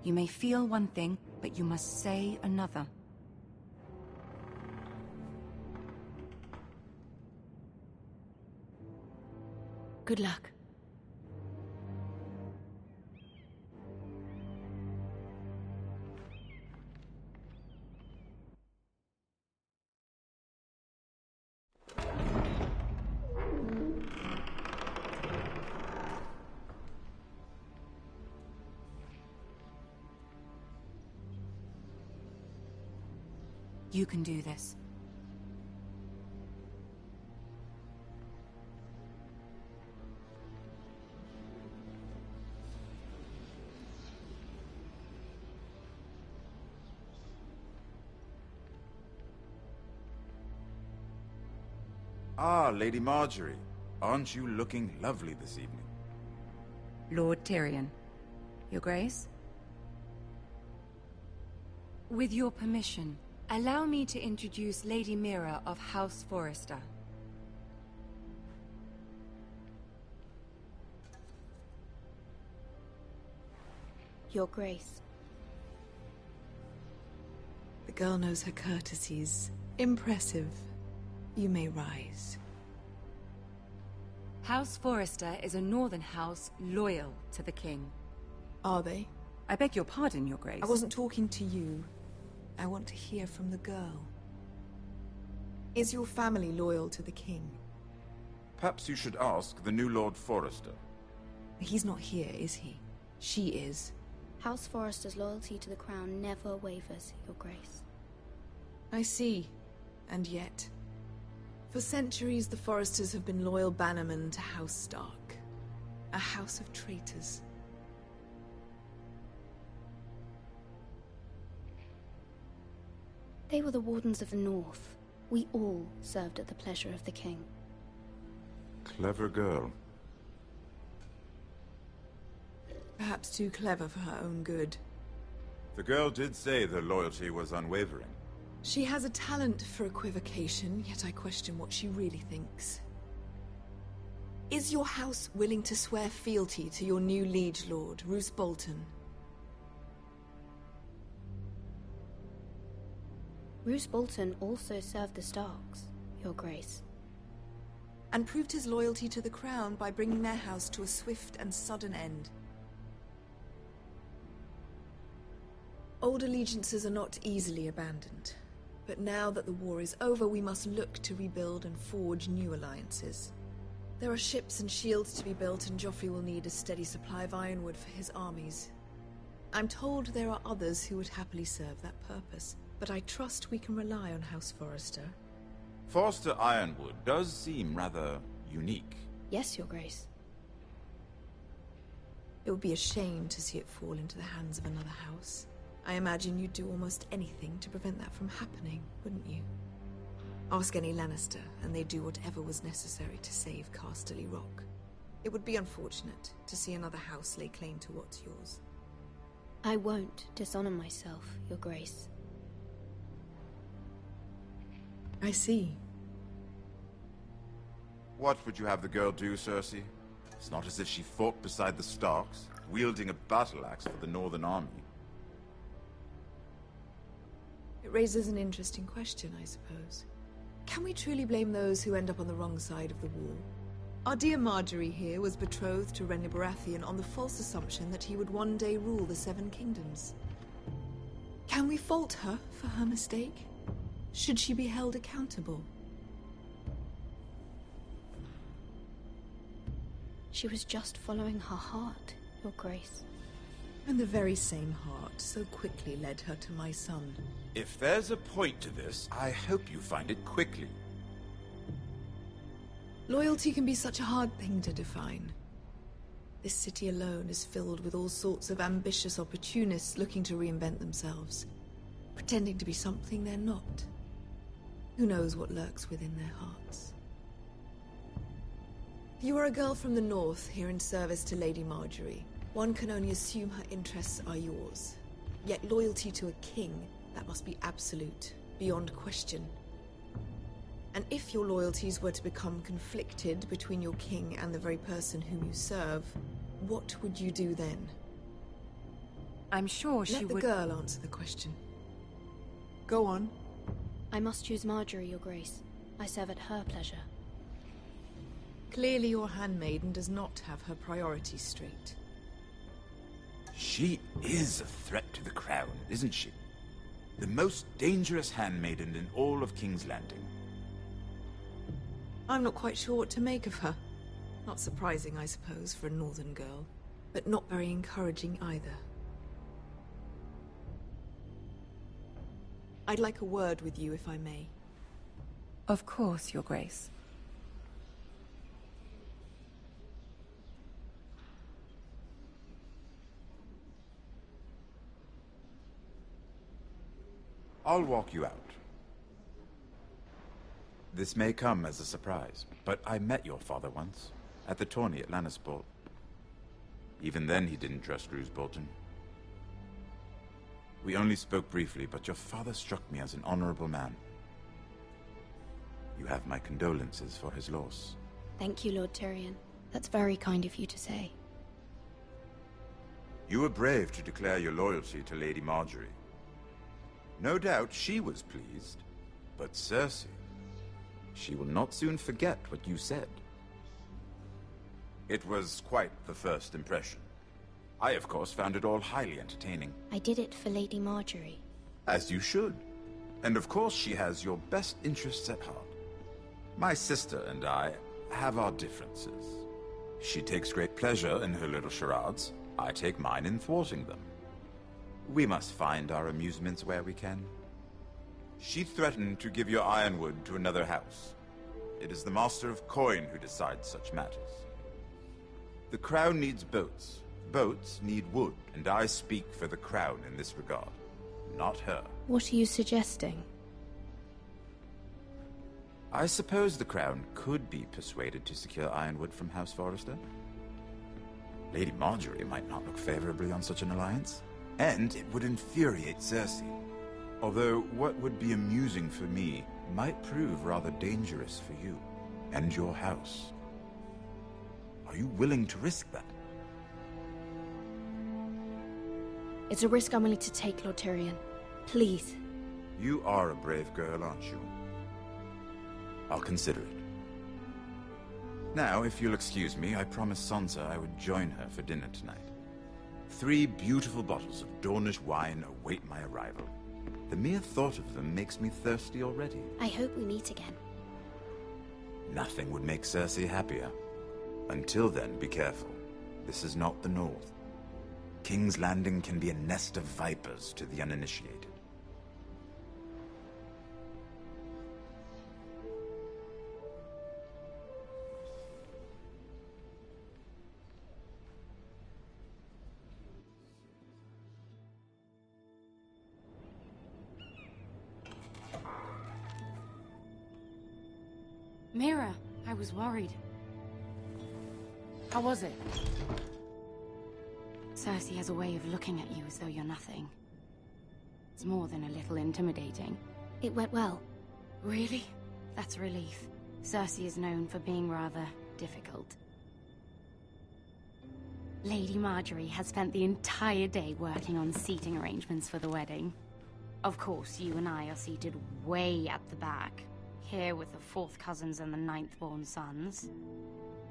You may feel one thing, but you must say another. Good luck. You can do this. Ah, Lady Marjorie. Aren't you looking lovely this evening? Lord Tyrion. Your Grace? With your permission, allow me to introduce Lady Mira of House Forrester. Your Grace. The girl knows her courtesies. Impressive. You may rise. House Forrester is a northern house loyal to the king. Are they? I beg your pardon, Your Grace. I wasn't talking to you. I want to hear from the girl. Is your family loyal to the king? Perhaps you should ask the new Lord Forrester. He's not here, is he? She is. House Forrester's loyalty to the crown never wavers, Your Grace. I see. And yet... For centuries, the Forresters have been loyal bannermen to House Stark. A house of traitors. They were the Wardens of the North. We all served at the pleasure of the king. Clever girl. Perhaps too clever for her own good. The girl did say their loyalty was unwavering. She has a talent for equivocation, yet I question what she really thinks. Is your house willing to swear fealty to your new liege lord, Roose Bolton? Roose Bolton also served the Starks, Your Grace. And proved his loyalty to the crown by bringing their house to a swift and sudden end. Old allegiances are not easily abandoned. But now that the war is over, we must look to rebuild and forge new alliances. There are ships and shields to be built, and Joffrey will need a steady supply of ironwood for his armies. I'm told there are others who would happily serve that purpose, but I trust we can rely on House Forrester. Forrester Ironwood does seem rather unique. Yes, Your Grace. It would be a shame to see it fall into the hands of another house. I imagine you'd do almost anything to prevent that from happening, wouldn't you? Ask any Lannister, and they'd do whatever was necessary to save Casterly Rock. It would be unfortunate to see another house lay claim to what's yours. I won't dishonor myself, Your Grace. I see. What would you have the girl do, Cersei? It's not as if she fought beside the Starks, wielding a battle axe for the Northern Army. It raises an interesting question, I suppose. Can we truly blame those who end up on the wrong side of the war? Our dear Marjorie here was betrothed to Renly Baratheon on the false assumption that he would one day rule the Seven Kingdoms. Can we fault her for her mistake? Should she be held accountable? She was just following her heart, Your Grace. And the very same heart so quickly led her to my son. If there's a point to this, I hope you find it quickly. Loyalty can be such a hard thing to define. This city alone is filled with all sorts of ambitious opportunists looking to reinvent themselves, pretending to be something they're not. Who knows what lurks within their hearts? You are a girl from the north, here in service to Lady Marjorie. One can only assume her interests are yours. Yet loyalty to a king, that must be absolute, beyond question. And if your loyalties were to become conflicted between your king and the very person whom you serve, what would you do then? I'm sure she would... Let the girl answer the question. Go on. I must choose Marjorie, Your Grace. I serve at her pleasure. Clearly your handmaiden does not have her priorities straight. She is a threat to the crown, isn't she? The most dangerous handmaiden in all of King's Landing. I'm not quite sure what to make of her. Not surprising, I suppose, for a northern girl, but not very encouraging either. I'd like a word with you, if I may. Of course, Your Grace. I'll walk you out. This may come as a surprise, but I met your father once, at the tourney at Lannisport. Even then, he didn't trust Roose Bolton. We only spoke briefly, but your father struck me as an honorable man. You have my condolences for his loss. Thank you, Lord Tyrion. That's very kind of you to say. You were brave to declare your loyalty to Lady Marjorie. No doubt she was pleased, but Cersei, she will not soon forget what you said. It was quite the first impression. I, of course, found it all highly entertaining. I did it for Lady Marjorie. As you should. And of course she has your best interests at heart. My sister and I have our differences. She takes great pleasure in her little charades. I take mine in thwarting them. We must find our amusements where we can. She threatened to give your ironwood to another house. It is the Master of Coin who decides such matters. The Crown needs boats. Boats need wood, and I speak for the Crown in this regard, not her. What are you suggesting? I suppose the Crown could be persuaded to secure ironwood from House Forrester. Lady Marjorie might not look favorably on such an alliance, and it would infuriate Cersei. Although what would be amusing for me might prove rather dangerous for you and your house. Are you willing to risk that? It's a risk I'm willing to take, Lord Tyrion. Please. You are a brave girl, aren't you? I'll consider it. Now, if you'll excuse me, I promised Sansa I would join her for dinner tonight. 3 beautiful bottles of Dornish wine await my arrival. The mere thought of them makes me thirsty already. I hope we meet again. Nothing would make Cersei happier. Until then, be careful. This is not the North. King's Landing can be a nest of vipers to the uninitiated. Mira, I was worried. How was it? Cersei has a way of looking at you as though you're nothing. It's more than a little intimidating. It went well. Really? That's a relief. Cersei is known for being rather difficult. Lady Marjorie has spent the entire day working on seating arrangements for the wedding. Of course, you and I are seated way at the back, here with the 4th cousins and the 9th-born sons.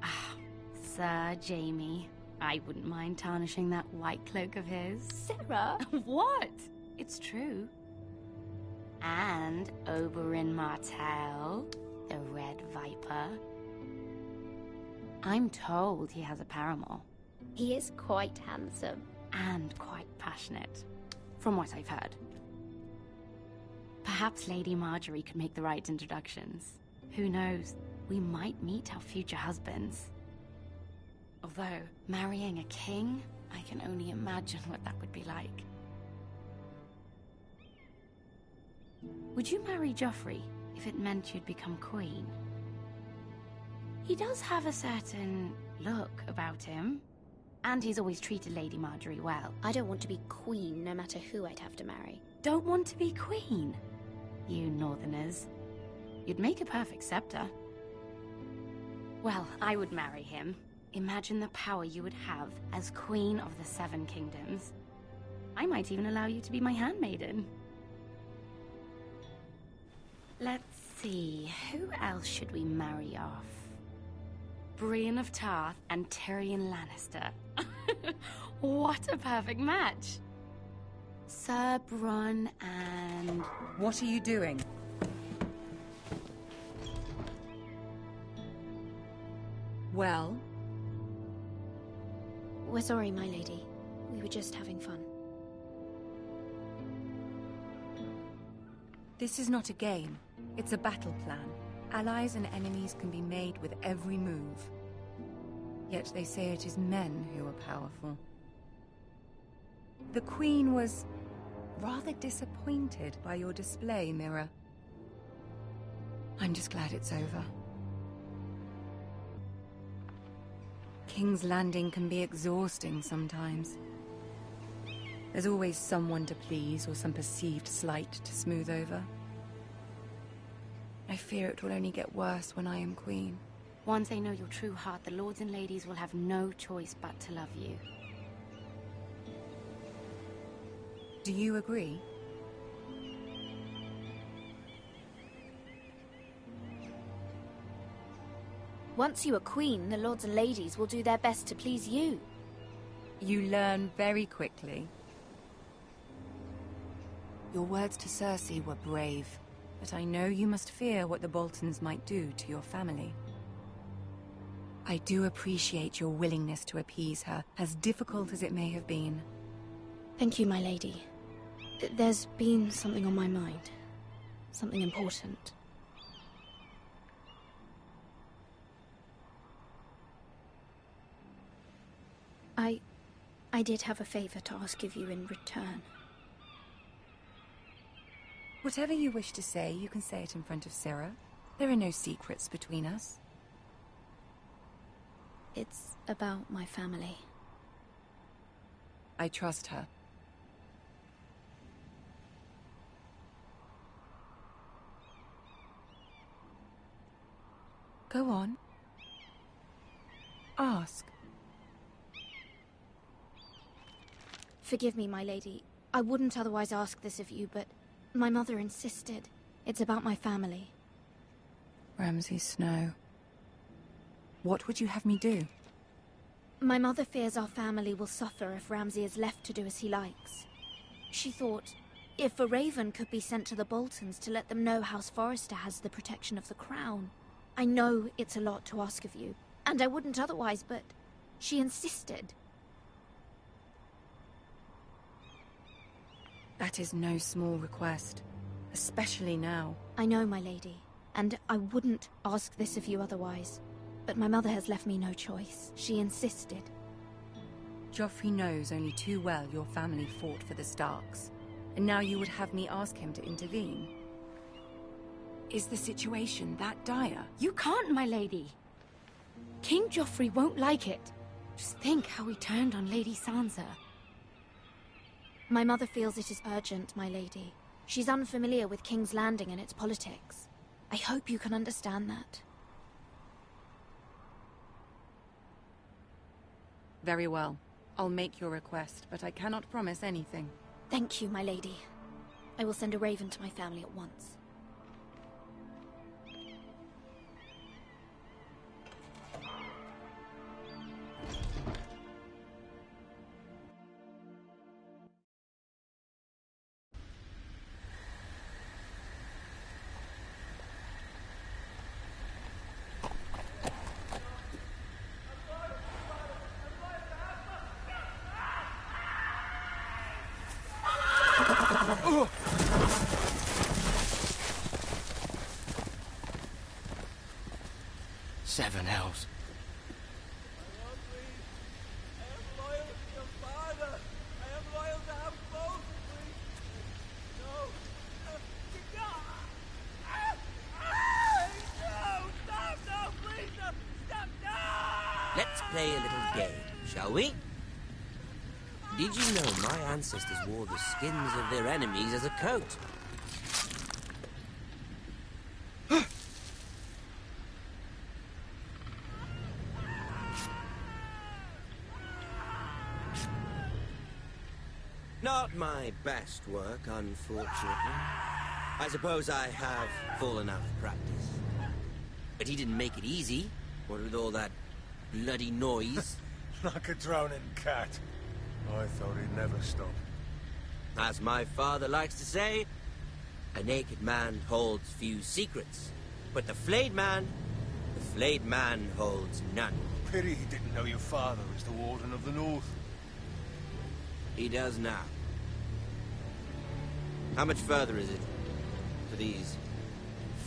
Ah, Sir Jaime. I wouldn't mind tarnishing that white cloak of his. Sarah! What? It's true. And Oberyn Martell, the Red Viper. I'm told he has a paramour. He is quite handsome. And quite passionate, from what I've heard. Perhaps Lady Marjorie could make the right introductions. Who knows? We might meet our future husbands. Although, marrying a king, I can only imagine what that would be like. Would you marry Joffrey if it meant you'd become queen? He does have a certain look about him, and he's always treated Lady Marjorie well. I don't want to be queen, no matter who I'd have to marry. Don't want to be queen? You northerners. You'd make a perfect scepter. Well, I would marry him. Imagine the power you would have as Queen of the 7 Kingdoms. I might even allow you to be my handmaiden. Let's see, who else should we marry off? Brienne of Tarth and Tyrion Lannister. What a perfect match! Sir Bronn and... What are you doing? Well? We're sorry, my lady. We were just having fun. This is not a game. It's a battle plan. Allies and enemies can be made with every move. Yet they say it is men who are powerful. The Queen was rather disappointed by your display, Mira. I'm just glad it's over. King's Landing can be exhausting sometimes. There's always someone to please or some perceived slight to smooth over. I fear it will only get worse when I am queen. Once they know your true heart, the lords and ladies will have no choice but to love you. Do you agree? Once you are queen, the lords and ladies will do their best to please you. You learn very quickly. Your words to Cersei were brave, but I know you must fear what the Boltons might do to your family. I do appreciate your willingness to appease her, as difficult as it may have been. Thank you, my lady. There's been something on my mind. Something important. I did have a favor to ask of you in return. Whatever you wish to say, you can say it in front of Sarah. There are no secrets between us. It's about my family. I trust her. Go on. Ask. Forgive me, my lady. I wouldn't otherwise ask this of you, but my mother insisted. It's about my family. Ramsay Snow. What would you have me do? My mother fears our family will suffer if Ramsay is left to do as he likes. She thought, if a raven could be sent to the Boltons to let them know House Forrester has the protection of the crown. I know it's a lot to ask of you, and I wouldn't otherwise, but she insisted. That is no small request, especially now. I know, my lady, and I wouldn't ask this of you otherwise. But my mother has left me no choice. She insisted. Joffrey knows only too well your family fought for the Starks, and now you would have me ask him to intervene. Is the situation that dire? You can't, my lady. King Joffrey won't like it. Just think how he turned on Lady Sansa. My mother feels it is urgent, my lady. She's unfamiliar with King's Landing and its politics. I hope you can understand that. Very well. I'll make your request, but I cannot promise anything. Thank you, my lady. I will send a raven to my family at once. Seven hells. Let's play a little game, shall we? Did you know my ancestors wore the skins of their enemies as a coat? Not my best work, unfortunately. I suppose I have fallen out of practice. But he didn't make it easy, what with all that bloody noise. Like a drowning cat. I thought he'd never stop. As my father likes to say, a naked man holds few secrets. But the flayed man holds none. Pity he didn't know your father is the Warden of the North. He does now. How much further is it to these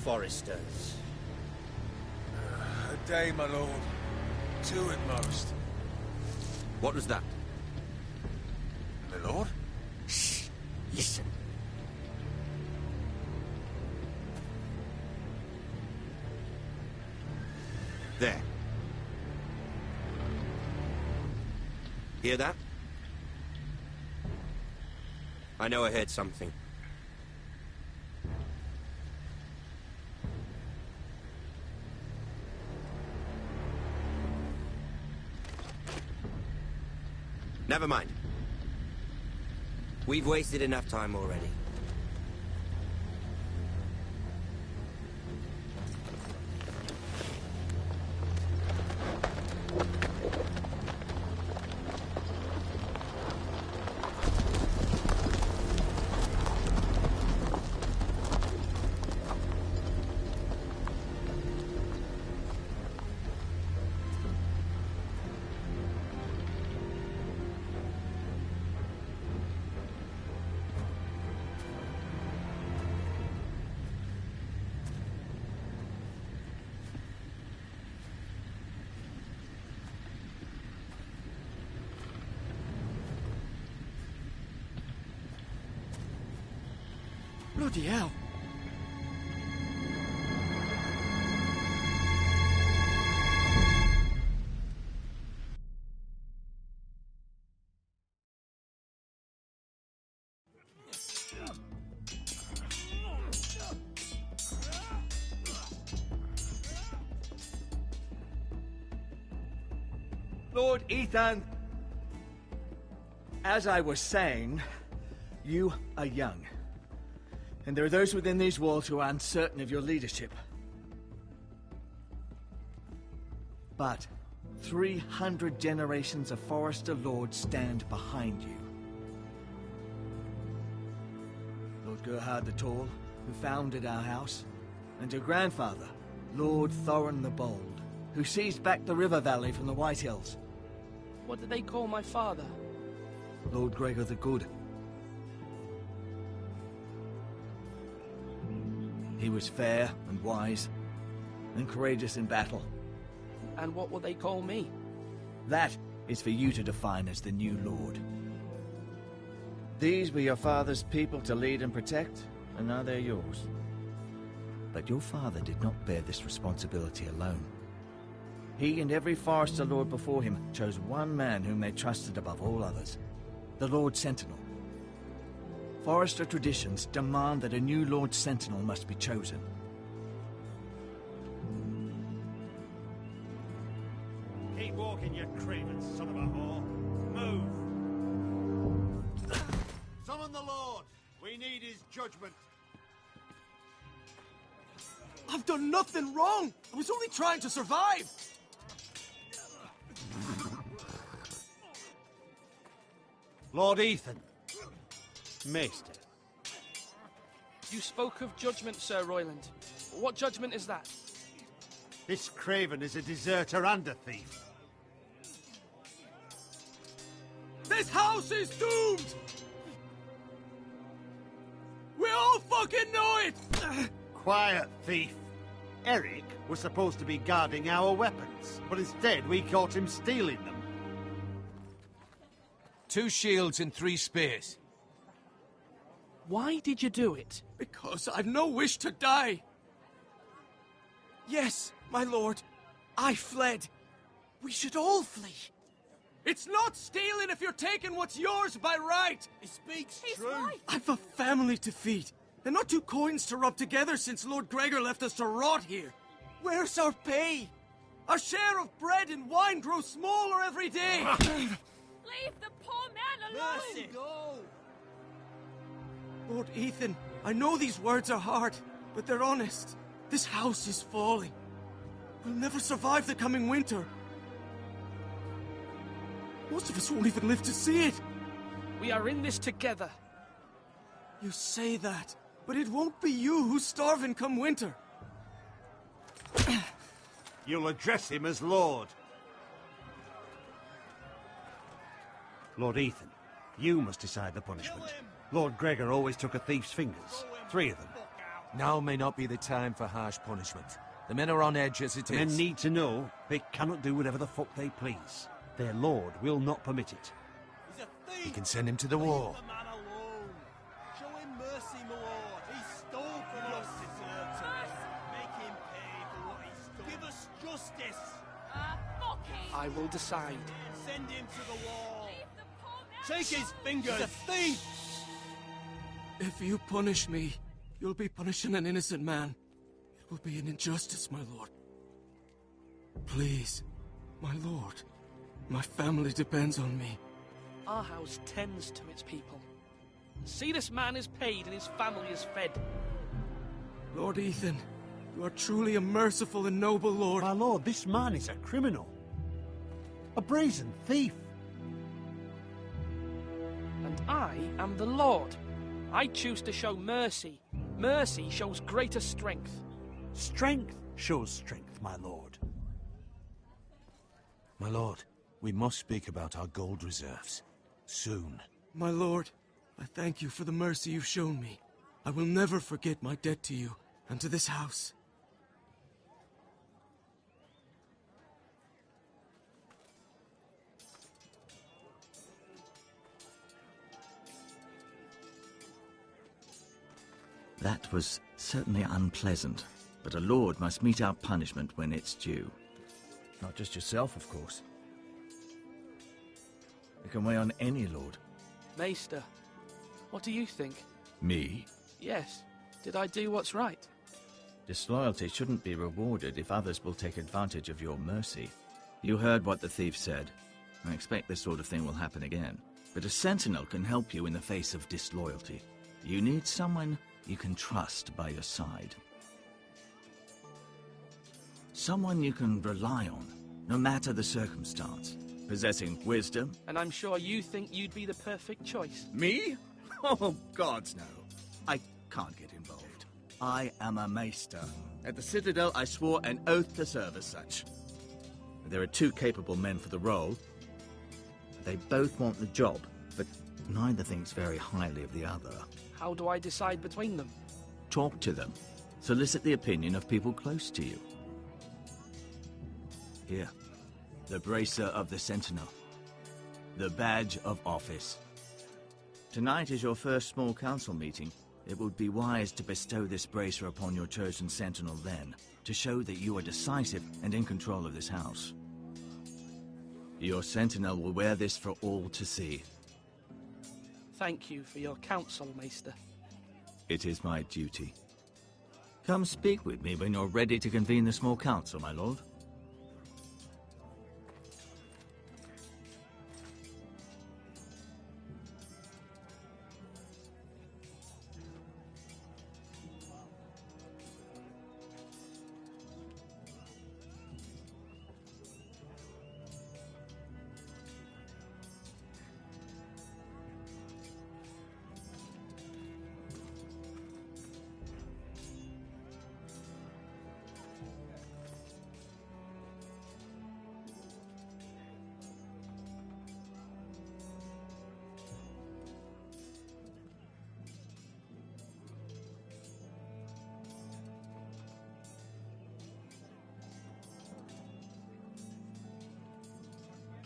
Forresters? A day, my lord. 2 at most. What was that? My lord? Shh! Listen. There. Hear that? I know I heard something. Never mind. We've wasted enough time already. Bloody hell. Lord Ethan, as I was saying, you are young. And there are those within these walls who are uncertain of your leadership. But 300 generations of Forester Lords stand behind you. Lord Gerhard the Tall, who founded our house, and your grandfather, Lord Thorin the Bold, who seized back the river valley from the White Hills. What did they call my father? Lord Gregor the Good. He was fair and wise, and courageous in battle. And what will they call me? That is for you to define as the new Lord. These were your father's people to lead and protect, and now they're yours. But your father did not bear this responsibility alone. He and every Forester Lord before him chose one man whom they trusted above all others, the Lord Sentinel. Forester traditions demand that a new Lord Sentinel must be chosen. Keep walking, you craven son of a whore. Move! Summon the Lord! We need his judgment. I've done nothing wrong! I was only trying to survive! Lord Ethan. Maester. You spoke of judgment, Sir Royland. What judgment is that? This craven is a deserter and a thief. This house is doomed! We all fucking know it! Quiet, thief. Eric was supposed to be guarding our weapons, but instead we caught him stealing them. 2 shields and 3 spears. Why did you do it? Because I've no wish to die. Yes, my lord. I fled. We should all flee. It's not stealing if you're taking what's yours by right. He speaks He's true. right. I've a family to feed, and not 2 coins to rub together since Lord Gregor left us to rot here. Where's our pay? Our share of bread and wine grows smaller every day. Leave the poor man alone! Mercy. Go. Lord Ethan, I know these words are hard, but they're honest. This house is falling. We'll never survive the coming winter. Most of us won't even live to see it. We are in this together. You say that, but it won't be you who's starving come winter. You'll address him as Lord. Lord Ethan, you must decide the punishment. Lord Gregor always took a thief's fingers. 3 of them. Now may not be the time for harsh punishment. The men are on edge as it The is. men need to know they cannot do whatever the fuck they please. Their lord will not permit it. He's a thief! You can send him to the war. Leave the man alone. Show him mercy, my lord. He stole from us. Make him pay for what he stole. Give us justice. Fuck him! I will decide. Send him to the wall. Take his fingers! He's a thief! If you punish me, you'll be punishing an innocent man. It will be an injustice, my lord. Please, my lord. My family depends on me. Our house tends to its people. See, this man is paid and his family is fed. Lord Ethan, you are truly a merciful and noble lord. My lord, this man is a criminal. A brazen thief. And I am the Lord. I choose to show mercy. Mercy shows greater strength. Strength shows strength, my lord. My lord, we must speak about our gold reserves. Soon. My lord, I thank you for the mercy you've shown me. I will never forget my debt to you and to this house. That was certainly unpleasant, but a lord must mete out punishment when it's due. Not just yourself, of course. It can weigh on any lord. Maester, what do you think? Me? Yes. Did I do what's right? Disloyalty shouldn't be rewarded if others will take advantage of your mercy. You heard what the thief said. I expect this sort of thing will happen again. But a sentinel can help you in the face of disloyalty. You need someone you can trust by your side. Someone you can rely on, no matter the circumstance. Possessing wisdom. And I'm sure you think you'd be the perfect choice. Me? Oh, gods no. I can't get involved. I am a maester. At the Citadel, I swore an oath to serve as such. There are two capable men for the role. They both want the job, but neither thinks very highly of the other. How do I decide between them? Talk to them. Solicit the opinion of people close to you. Here. The bracer of the Sentinel. The badge of office. Tonight is your first small council meeting. It would be wise to bestow this bracer upon your chosen Sentinel then, to show that you are decisive and in control of this house. Your Sentinel will wear this for all to see. Thank you for your counsel, Maester. It is my duty. Come speak with me when you're ready to convene the small council, my lord.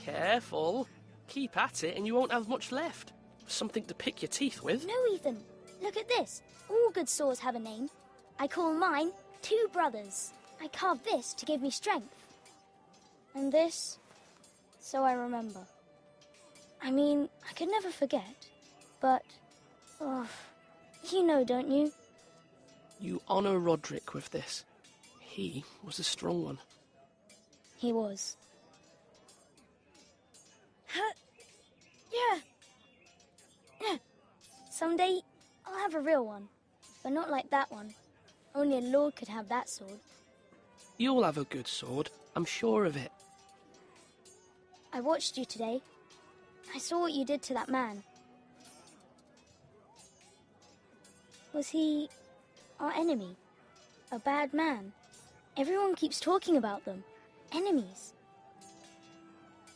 Careful. Keep at it and you won't have much left. Something to pick your teeth with. No, Ethan. Look at this. All good swords have a name. I call mine Two Brothers. I carved this to give me strength. And this, so I remember. I mean, I could never forget. But, oh, you know, don't you? You honor Roderick with this. He was a strong one. He was. Yeah. Someday, I'll have a real one. But not like that one. Only a lord could have that sword. You'll have a good sword. I'm sure of it. I watched you today. I saw what you did to that man. Was he our enemy? A bad man? Everyone keeps talking about them. Enemies.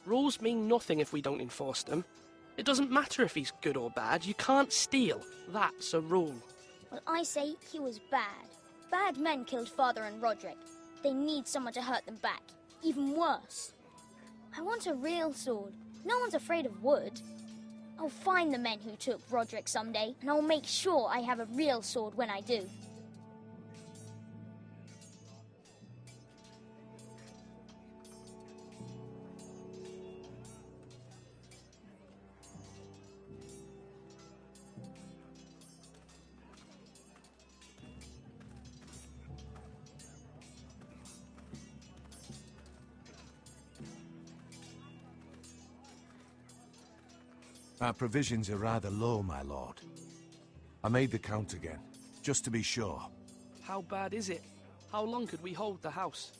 Rules mean nothing if we don't enforce them. It doesn't matter if he's good or bad. You can't steal. That's a rule. Well, I say he was bad. Bad men killed Father and Roderick. They need someone to hurt them back. Even worse. I want a real sword. No one's afraid of wood. I'll find the men who took Roderick someday, and I'll make sure I have a real sword when I do. Our provisions are rather low, my lord. I made the count again, just to be sure. How bad is it? How long could we hold the house?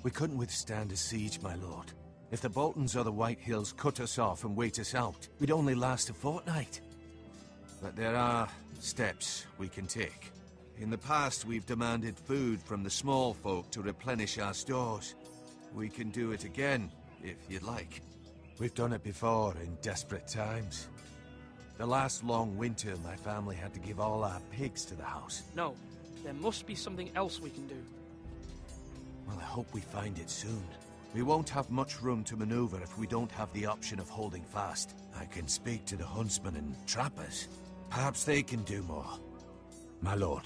We couldn't withstand a siege, my lord. If the Boltons or the White Hills cut us off and wait us out, we'd only last a fortnight. But there are steps we can take. In the past, we've demanded food from the small folk to replenish our stores. We can do it again, if you'd like. We've done it before in desperate times. The last long winter, my family had to give all our pigs to the house. No, there must be something else we can do. Well, I hope we find it soon. We won't have much room to maneuver if we don't have the option of holding fast. I can speak to the huntsmen and trappers. Perhaps they can do more. My lord.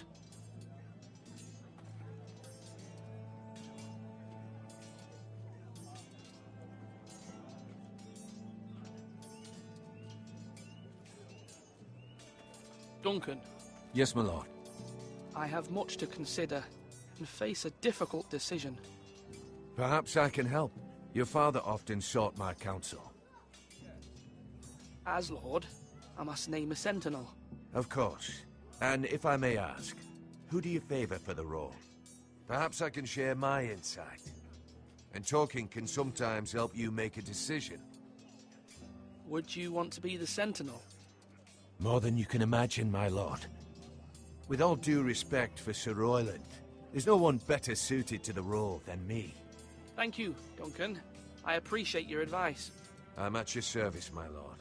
Duncan. Yes, my lord. I have much to consider and face a difficult decision. Perhaps I can help. Your father often sought my counsel. As Lord, I must name a sentinel. Of course. And if I may ask, who do you favor for the role? Perhaps I can share my insight. And talking can sometimes help you make a decision. Would you want to be the sentinel? More than you can imagine, my lord. With all due respect for Sir Royland, there's no one better suited to the role than me. Thank you, Duncan. I appreciate your advice. I'm at your service, my lord.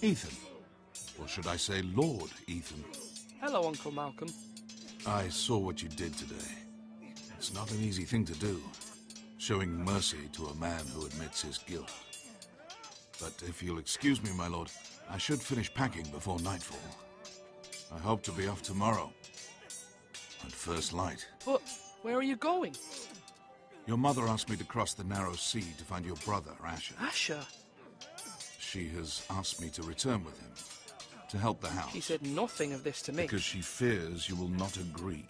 Ethan. Or should I say Lord Ethan? Hello, Uncle Malcolm. I saw what you did today. It's not an easy thing to do, showing mercy to a man who admits his guilt. But if you'll excuse me, my lord, I should finish packing before nightfall. I hope to be off tomorrow. At first light. But where are you going? Your mother asked me to cross the narrow sea to find your brother, Asher. Asher? She has asked me to return with him, to help the house. She said nothing of this to me. Because she fears you will not agree.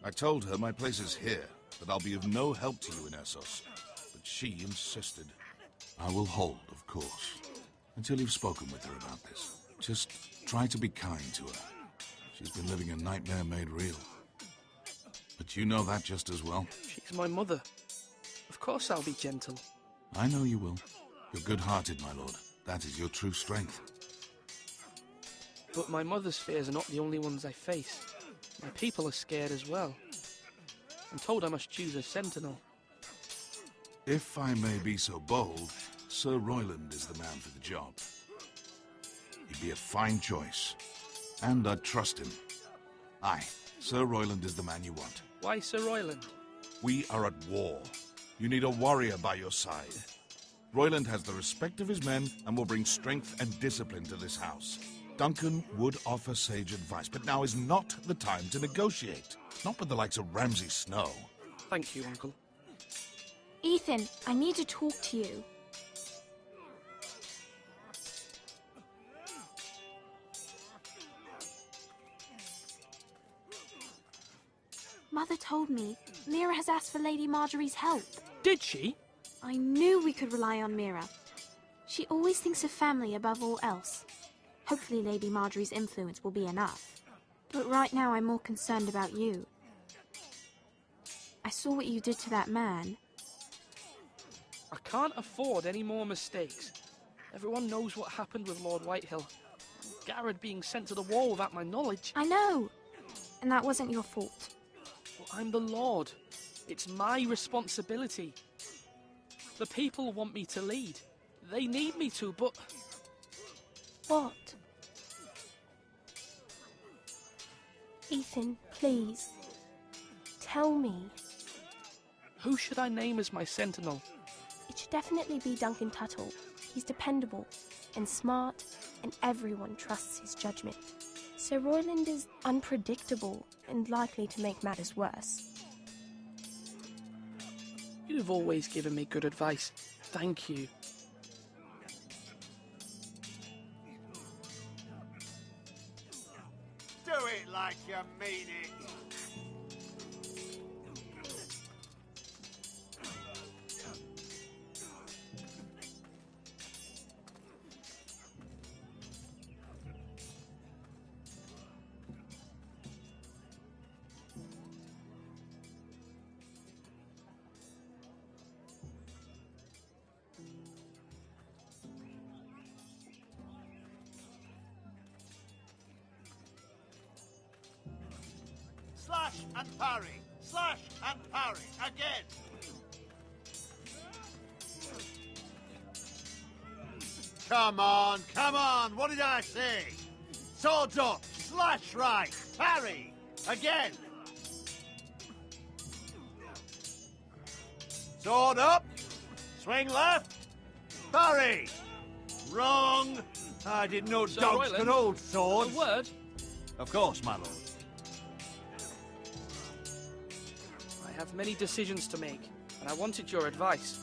I told her my place is here, that I'll be of no help to you in Essos. But she insisted. I will hold, of course, until you've spoken with her about this. Just try to be kind to her. She's been living a nightmare made real. But you know that just as well. She's my mother. Of course I'll be gentle. I know you will. You're good-hearted, my lord. That is your true strength. But my mother's fears are not the only ones I face. My people are scared as well. I'm told I must choose a sentinel. If I may be so bold, Sir Royland is the man for the job. He'd be a fine choice. And I'd trust him. Aye, Sir Royland is the man you want. Why Sir Royland? We are at war. You need a warrior by your side. Royland has the respect of his men and will bring strength and discipline to this house. Duncan would offer sage advice, but now is not the time to negotiate. Not with the likes of Ramsay Snow. Thank you, Uncle. Ethan, I need to talk to you. Mother told me Mira has asked for Lady Marjorie's help. Did she? I knew we could rely on Mira. She always thinks of family above all else. Hopefully Lady Marjorie's influence will be enough. But right now I'm more concerned about you. I saw what you did to that man. I can't afford any more mistakes. Everyone knows what happened with Lord Whitehill. Garrett being sent to the war without my knowledge. I know. And that wasn't your fault. Well, I'm the Lord. It's my responsibility. The people want me to lead. They need me to, but... What? Ethan, please. Tell me. Who should I name as my sentinel? It should definitely be Duncan Tuttle. He's dependable and smart, and everyone trusts his judgment. Sir Royland is unpredictable and likely to make matters worse. You've always given me good advice. Thank you. Do it like you mean it. Slash and parry. Slash and parry. Again. Come on, come on. What did I say? Sword up. Slash right. Parry. Again. Sword up. Swing left. Parry. Wrong. I didn't know Sir dogs Royland, could hold swords. A word? Of course, my lord. I have many decisions to make, and I wanted your advice.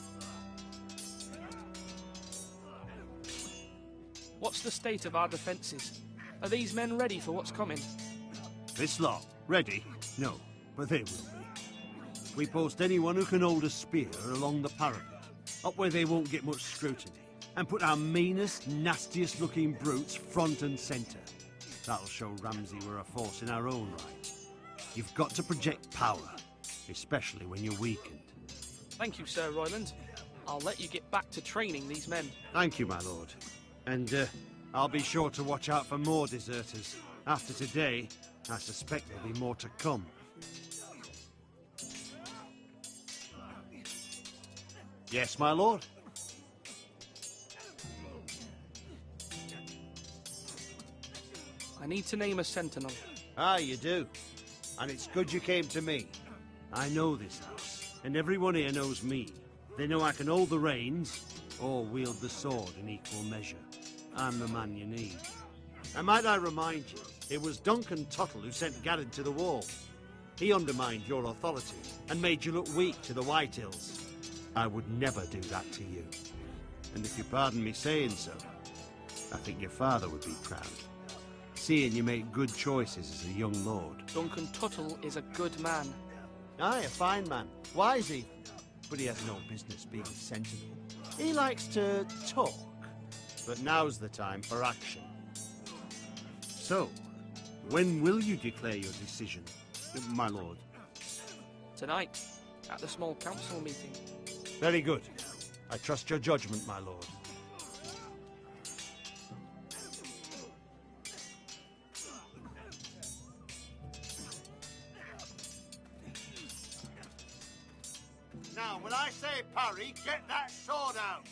What's the state of our defences? Are these men ready for what's coming? This lot, ready? No, but they will be. We post anyone who can hold a spear along the parapet, up where they won't get much scrutiny, and put our meanest, nastiest looking brutes front and centre. That'll show Ramsay we're a force in our own right. You've got to project power, especially when you're weakened. Thank you, Sir Royland. I'll let you get back to training these men. Thank you, my lord. And I'll be sure to watch out for more deserters. After today, I suspect there'll be more to come. Yes, my lord. I need to name a sentinel. Ah, you do. And it's good you came to me. I know this house, and everyone here knows me. They know I can hold the reins, or wield the sword in equal measure. I'm the man you need. And might I remind you, it was Duncan Tuttle who sent Garrett to the wall. He undermined your authority, and made you look weak to the White Hills. I would never do that to you. And if you pardon me saying so, I think your father would be proud. Seeing you make good choices as a young lord. Duncan Tuttle is a good man. Aye, a fine man. Wise even. But he has no business being sensible. He likes to talk. But now's the time for action. So, when will you declare your decision, my lord? Tonight, at the small council meeting. Very good. I trust your judgment, my lord. Now, when I say parry, get that sword out.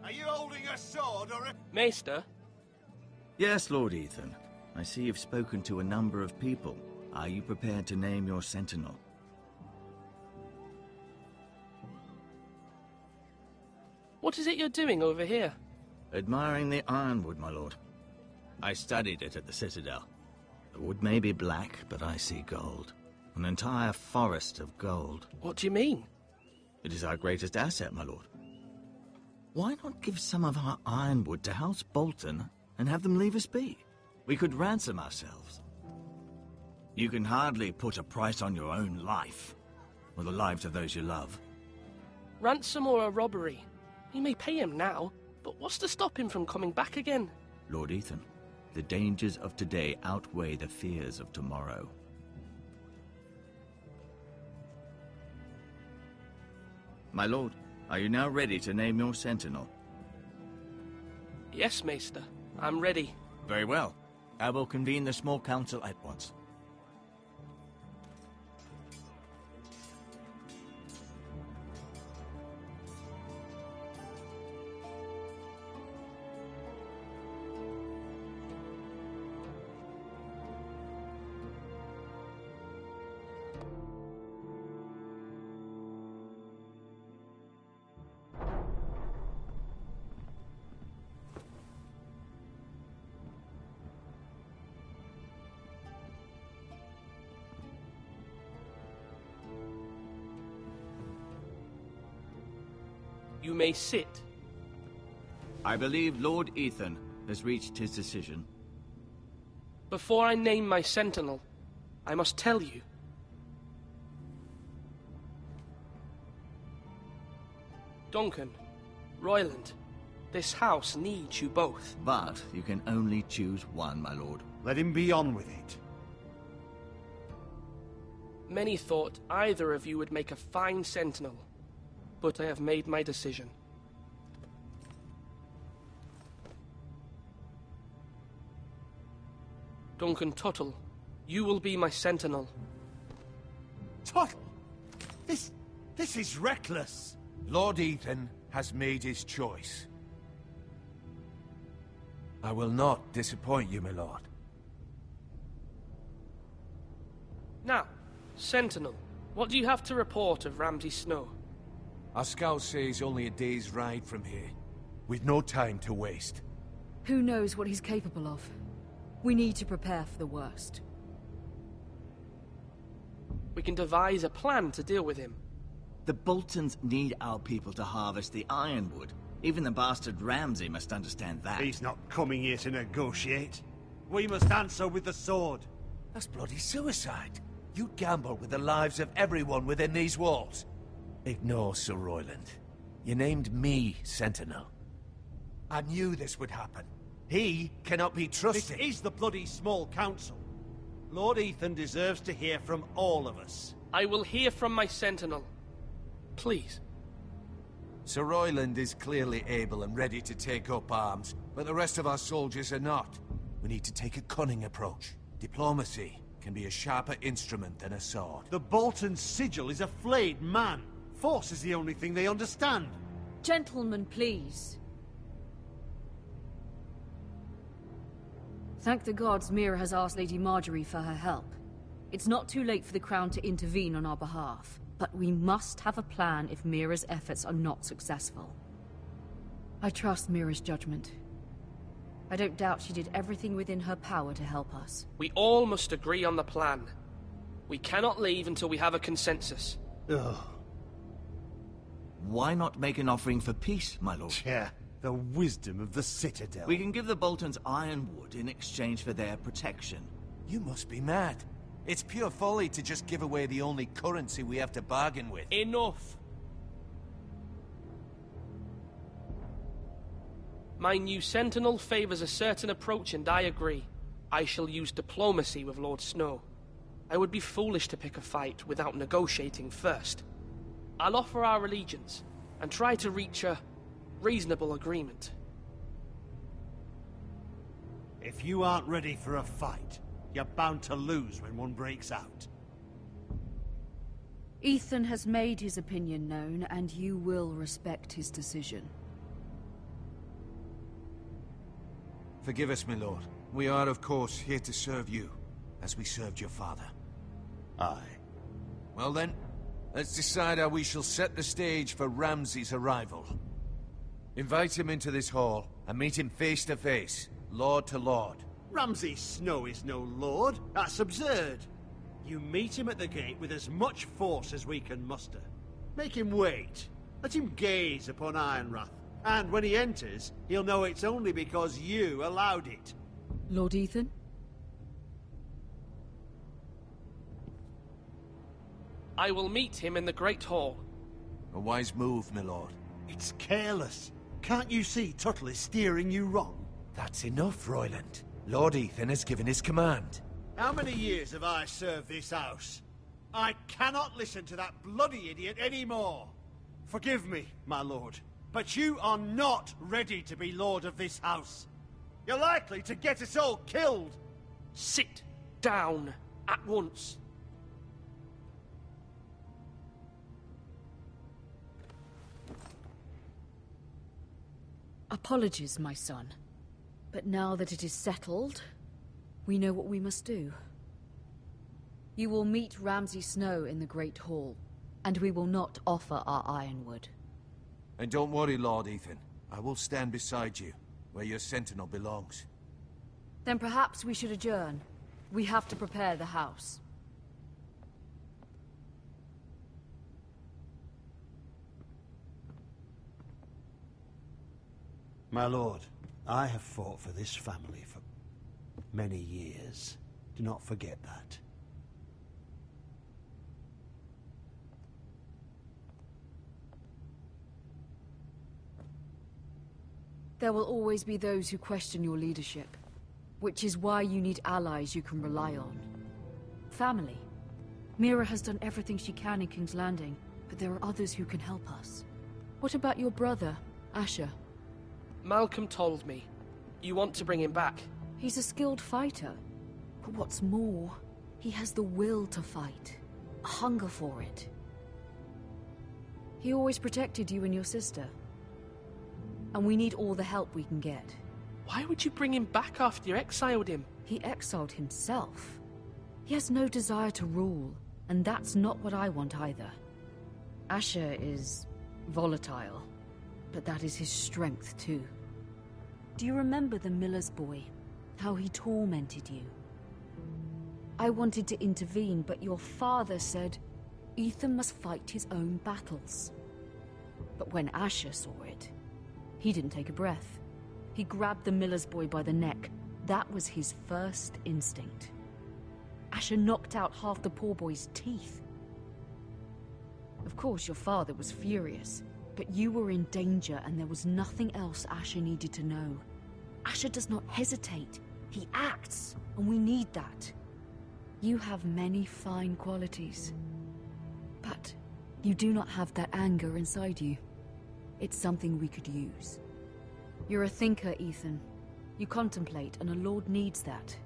Are you holding a sword or a... Maester? Yes, Lord Ethan. I see you've spoken to a number of people. Are you prepared to name your sentinel? What is it you're doing over here? Admiring the ironwood, my lord. I studied it at the Citadel. The wood may be black, but I see gold. An entire forest of gold. What do you mean? It is our greatest asset, my lord. Why not give some of our ironwood to House Bolton and have them leave us be? We could ransom ourselves. You can hardly put a price on your own life, or the lives of those you love. Ransom or a robbery? We may pay him now, but what's to stop him from coming back again? Lord Ethan, the dangers of today outweigh the fears of tomorrow. My lord, are you now ready to name your sentinel? Yes, Maester. I'm ready. Very well. I will convene the small council at once. You may sit. I believe Lord Ethan has reached his decision. Before I name my sentinel, I must tell you. Duncan, Royland, this house needs you both. But you can only choose one, my lord. Let him be on with it. Many thought either of you would make a fine sentinel, but I have made my decision. Duncan Tuttle, you will be my sentinel. Tuttle? This is reckless. Lord Ethan has made his choice. I will not disappoint you, my lord. Now, sentinel, what do you have to report of Ramsay Snow? Our scouts say he's only a day's ride from here. We've no time to waste. Who knows what he's capable of? We need to prepare for the worst. We can devise a plan to deal with him. The Boltons need our people to harvest the ironwood. Even the bastard Ramsay must understand that. He's not coming here to negotiate. We must answer with the sword. That's bloody suicide. You gamble with the lives of everyone within these walls. Ignore Sir Royland. You named me Sentinel. I knew this would happen. He cannot be trusted. This is the bloody small council. Lord Ethan deserves to hear from all of us. I will hear from my sentinel. Please. Sir Royland is clearly able and ready to take up arms, but the rest of our soldiers are not. We need to take a cunning approach. Diplomacy can be a sharper instrument than a sword. The Bolton sigil is a flayed man. Force is the only thing they understand. Gentlemen, please. Thank the gods Mira has asked Lady Marjorie for her help. It's not too late for the Crown to intervene on our behalf, but we must have a plan if Mira's efforts are not successful. I trust Mira's judgment. I don't doubt she did everything within her power to help us. We all must agree on the plan. We cannot leave until we have a consensus. Ugh. Why not make an offering for peace, my lord? Yeah, the wisdom of the Citadel. We can give the Boltons ironwood in exchange for their protection. You must be mad. It's pure folly to just give away the only currency we have to bargain with. Enough! My new sentinel favors a certain approach, and I agree. I shall use diplomacy with Lord Snow. I would be foolish to pick a fight without negotiating first. I'll offer our allegiance, and try to reach a reasonable agreement. If you aren't ready for a fight, you're bound to lose when one breaks out. Ethan has made his opinion known, and you will respect his decision. Forgive us, my lord. We are, of course, here to serve you, as we served your father. Aye. Well then, let's decide how we shall set the stage for Ramsay's arrival. Invite him into this hall, and meet him face to face, lord to lord. Ramsay Snow is no lord. That's absurd. You meet him at the gate with as much force as we can muster. Make him wait. Let him gaze upon Ironrath. And when he enters, he'll know it's only because you allowed it. Lord Ethan? I will meet him in the Great Hall. A wise move, my lord. It's careless. Can't you see Tuttle is steering you wrong? That's enough, Royland. Lord Ethan has given his command. How many years have I served this house? I cannot listen to that bloody idiot anymore. Forgive me, my lord, but you are not ready to be lord of this house. You're likely to get us all killed. Sit down at once. Apologies, my son. But now that it is settled, we know what we must do. You will meet Ramsay Snow in the Great Hall, and we will not offer our ironwood. And don't worry, Lord Ethan. I will stand beside you, where your sentinel belongs. Then perhaps we should adjourn. We have to prepare the house. My lord, I have fought for this family for many years. Do not forget that. There will always be those who question your leadership, which is why you need allies you can rely on. Family. Mira has done everything she can in King's Landing, but there are others who can help us. What about your brother, Asher? Malcolm told me. You want to bring him back? He's a skilled fighter. But what's more, he has the will to fight. A hunger for it. He always protected you and your sister. And we need all the help we can get. Why would you bring him back after you exiled him? He exiled himself. He has no desire to rule, and that's not what I want either. Asher is volatile, but that is his strength too. Do you remember the miller's boy? How he tormented you? I wanted to intervene, but your father said Ethan must fight his own battles. But when Asher saw it, he didn't take a breath. He grabbed the miller's boy by the neck. That was his first instinct. Asher knocked out half the poor boy's teeth. Of course, your father was furious, but you were in danger and there was nothing else Asher needed to know. Asher does not hesitate. He acts, and we need that. You have many fine qualities, but you do not have that anger inside you. It's something we could use. You're a thinker, Ethan. You contemplate, and a lord needs that.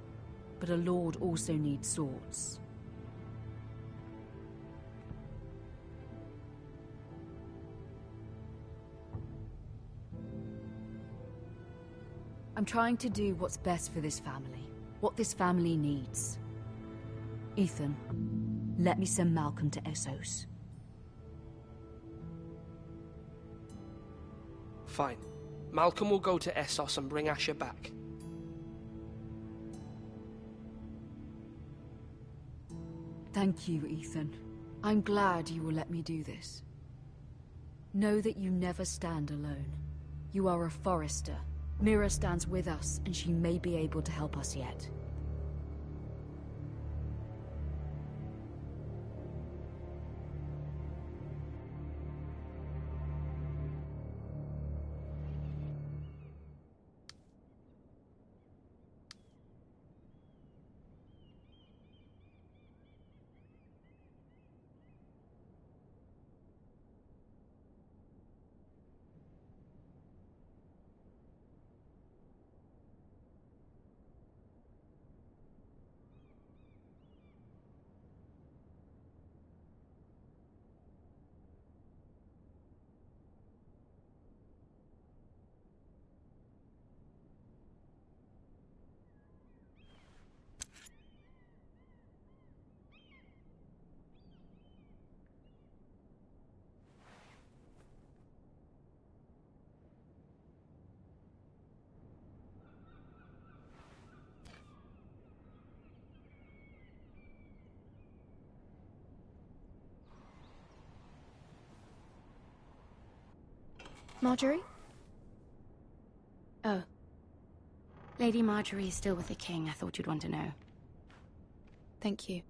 But a lord also needs swords. I'm trying to do what's best for this family. What this family needs. Ethan, let me send Malcolm to Essos. Fine. Malcolm will go to Essos and bring Asher back. Thank you, Ethan. I'm glad you will let me do this. Know that you never stand alone. You are a Forester. Mira stands with us, and she may be able to help us yet. Marjorie? Oh. Lady Marjorie is still with the king. I thought you'd want to know. Thank you.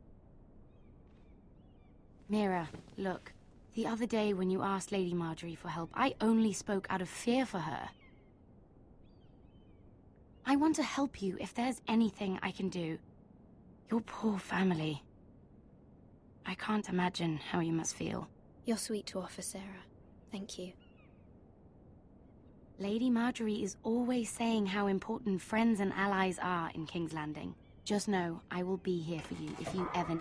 Mira, look. The other day when you asked Lady Marjorie for help, I only spoke out of fear for her. I want to help you if there's anything I can do. Your poor family. I can't imagine how you must feel. You're sweet to offer, Sarah. Thank you. Lady Marjorie is always saying how important friends and allies are in King's Landing. Just know, I will be here for you if you ever...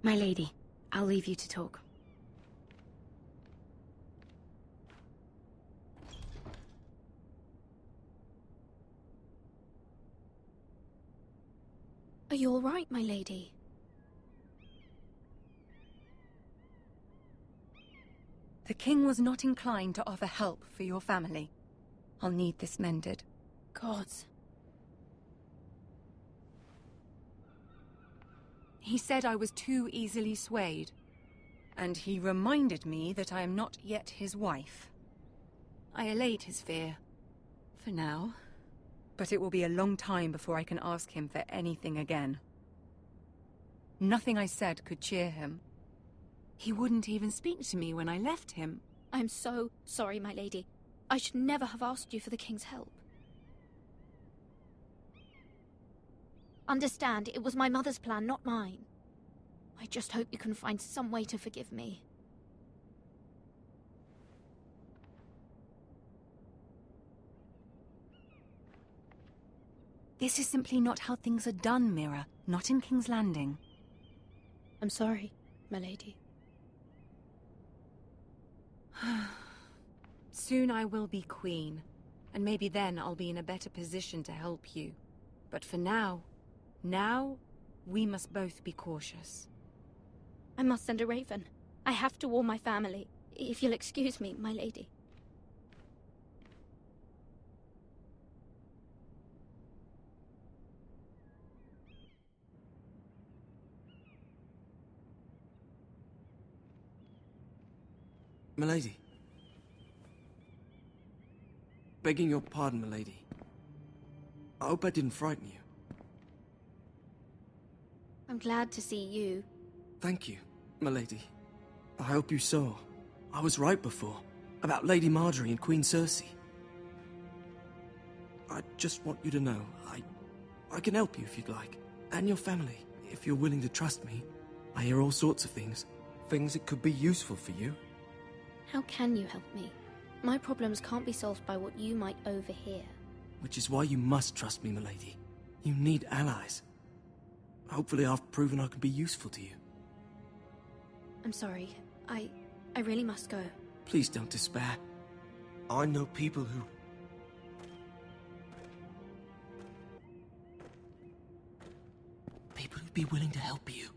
My lady, I'll leave you to talk. Are you all right, my lady? The king was not inclined to offer help for your family. I'll need this mended. Gods. He said I was too easily swayed. And he reminded me that I am not yet his wife. I allayed his fear. For now. But it will be a long time before I can ask him for anything again. Nothing I said could cheer him. He wouldn't even speak to me when I left him. I'm so sorry, my lady. I should never have asked you for the king's help. Understand, it was my mother's plan, not mine. I just hope you can find some way to forgive me. This is simply not how things are done, Mira. Not in King's Landing. I'm sorry, my lady. Soon I will be queen, and maybe then I'll be in a better position to help you. But for now, we must both be cautious. I must send a raven. I have to warn my family. If you'll excuse me, my lady. Milady. Begging your pardon, milady. I hope I didn't frighten you. I'm glad to see you. Thank you, milady. I hope you saw. I was right before. About Lady Marjorie and Queen Cersei. I just want you to know, I can help you if you'd like. And your family, if you're willing to trust me. I hear all sorts of things. Things that could be useful for you. How can you help me? My problems can't be solved by what you might overhear. Which is why you must trust me, milady. You need allies. Hopefully I've proven I can be useful to you. I'm sorry. I really must go. Please don't despair. I know people who... People who'd be willing to help you.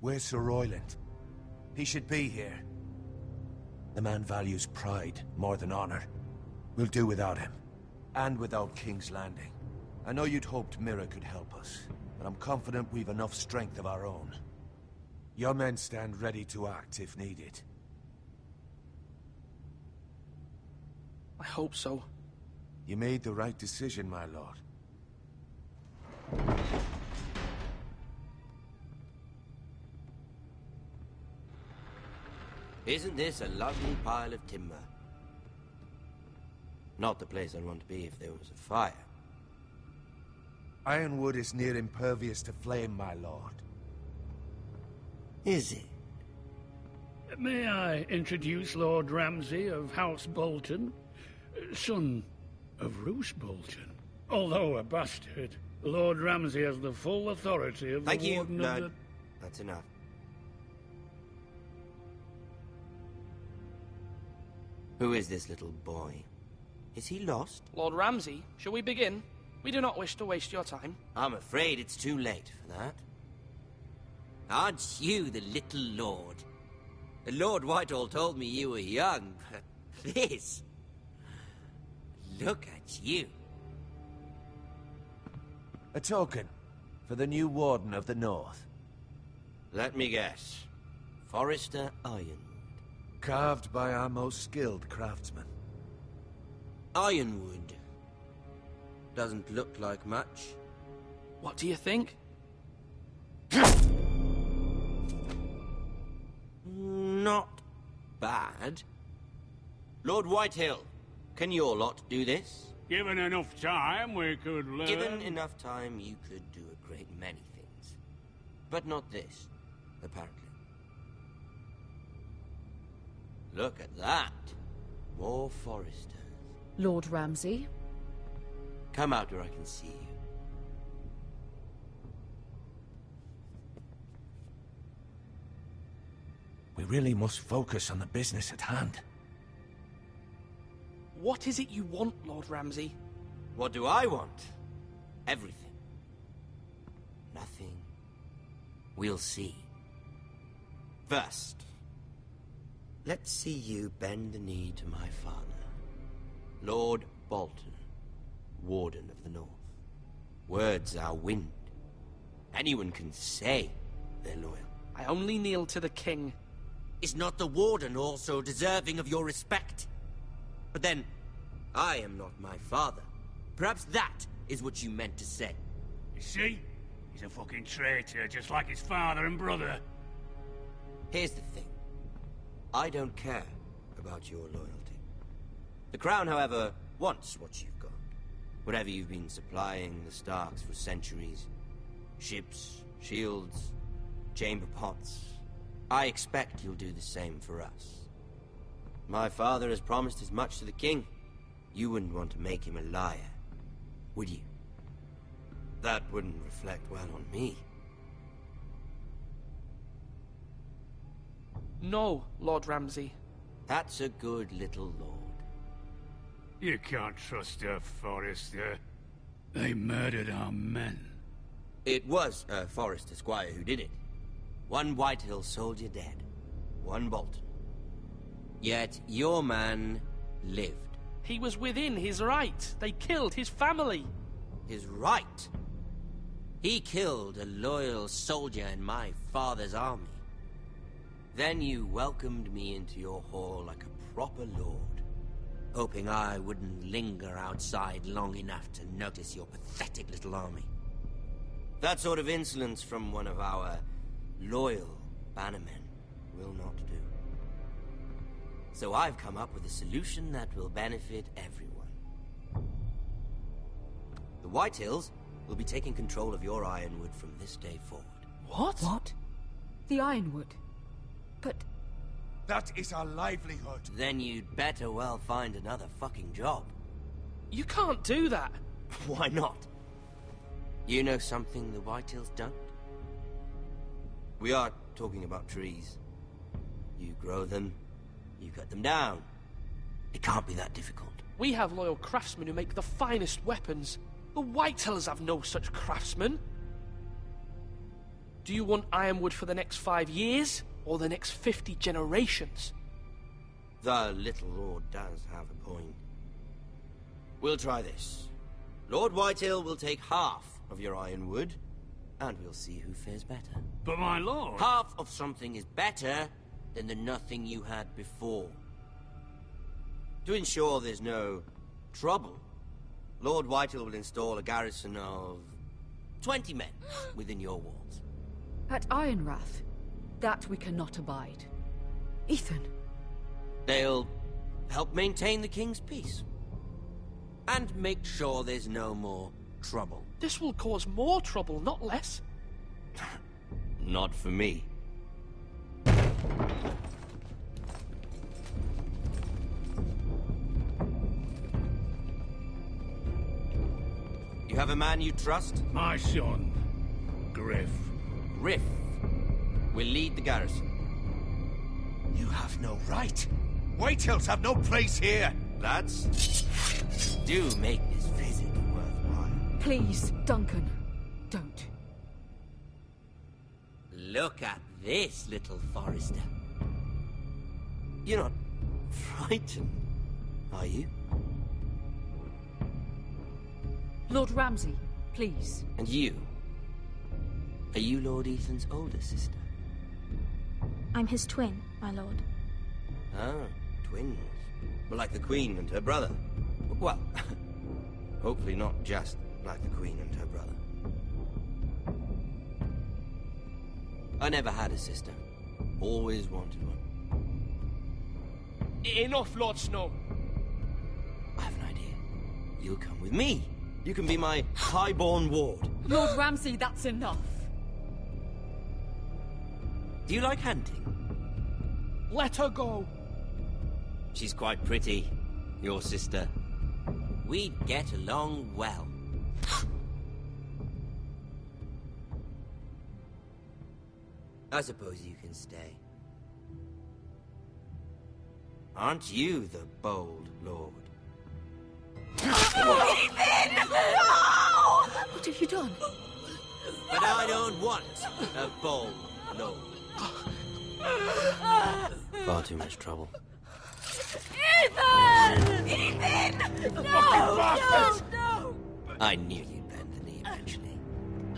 Where's Sir Royland? He should be here. The man values pride more than honor. We'll do without him. And without King's Landing. I know you'd hoped Mira could help us, but I'm confident we've enough strength of our own. Your men stand ready to act if needed. I hope so. You made the right decision, my lord. Isn't this a lovely pile of timber? Not the place I'd want to be if there was a fire. Ironwood is near impervious to flame, my lord. Is it? May I introduce Lord Ramsay of House Bolton, son of Roose Bolton. Although a bastard, Lord Ramsay has the full authority of the Thank you. Warden No, of the... that's enough. Who is this little boy? Is he lost? Lord Ramsay, shall we begin? We do not wish to waste your time. I'm afraid it's too late for that. Aren't you the little lord? Lord Whitehall told me you were young, but this... Look at you. A token for the new Warden of the North. Let me guess. Forrester Ironwood. Carved by our most skilled craftsmen. Ironwood. Doesn't look like much. What do you think? Not bad. Lord Whitehill, can your lot do this? Given enough time, we could learn... Given enough time, you could do a great many things. But not this, apparently. Look at that. More Foresters. Lord Ramsay? Come out where I can see you. We really must focus on the business at hand. What is it you want, Lord Ramsay? What do I want? Everything. Nothing. We'll see. First, let's see you bend the knee to my father, Lord Bolton, Warden of the North. Words are wind. Anyone can say they're loyal. I only kneel to the king. Is not the Warden also deserving of your respect? But then, I am not my father. Perhaps that is what you meant to say. You see? He's a fucking traitor, just like his father and brother. Here's the thing. I don't care about your loyalty. The Crown, however, wants what you've got. Whatever you've been supplying the Starks for centuries. Ships, shields, chamber pots. I expect you'll do the same for us. My father has promised as much to the king. You wouldn't want to make him a liar, would you? That wouldn't reflect well on me. No, Lord Ramsay. That's a good little lord. You can't trust her, Forrester. They murdered our men. It was a Forrester squire who did it. One Whitehill soldier dead. One Bolton. Yet your man lived. He was within his right. They killed his family. His right? He killed a loyal soldier in my father's army. Then you welcomed me into your hall like a proper lord, hoping I wouldn't linger outside long enough to notice your pathetic little army. That sort of insolence from one of our loyal bannermen will not do. So I've come up with a solution that will benefit everyone. The Whitehills will be taking control of your Ironwood from this day forward. What? What? The Ironwood? But... That is our livelihood. Then you'd better well find another fucking job. You can't do that. Why not? You know something the Whitehills don't? We are talking about trees. You grow them, you cut them down. It can't be that difficult. We have loyal craftsmen who make the finest weapons. The Whitehills have no such craftsmen. Do you want Ironwood for the next 5 years, or the next 50 generations? The little lord does have a point. We'll try this. Lord Whitehill will take half of your Ironwood, and we'll see who fares better. But my lord... Half of something is better than the nothing you had before. To ensure there's no trouble, Lord Whitehill will install a garrison of 20 men within your walls. At Ironrath, that we cannot abide. Ethan. They'll help maintain the king's peace. And make sure there's no more trouble. This will cause more trouble, not less. Not for me. You have a man you trust? My son, Griff. Griff will lead the garrison. You have no right. Whitehills have no place here! Lads, do make this visit worthwhile. Please, Duncan, don't. Look at this, little Forrester. You're not frightened, are you? Lord Ramsay, please. And you? Are you Lord Ethan's older sister? I'm his twin, my lord. Ah, twins. Well, like the Queen and her brother. Well, hopefully not just like the Queen and her brother. I never had a sister. Always wanted one. Enough, Lord Snow. I have an idea. You'll come with me. You can be my highborn ward. Lord Ramsay, that's enough. Do you like hunting? Let her go. She's quite pretty, your sister. We'd get along well. I suppose you can stay. Aren't you the bold lord? Ethan! No! What have you done? But I don't want a bold lord. Far too much trouble. Ethan! Ethan! No! No! I knew you'd bend the knee eventually.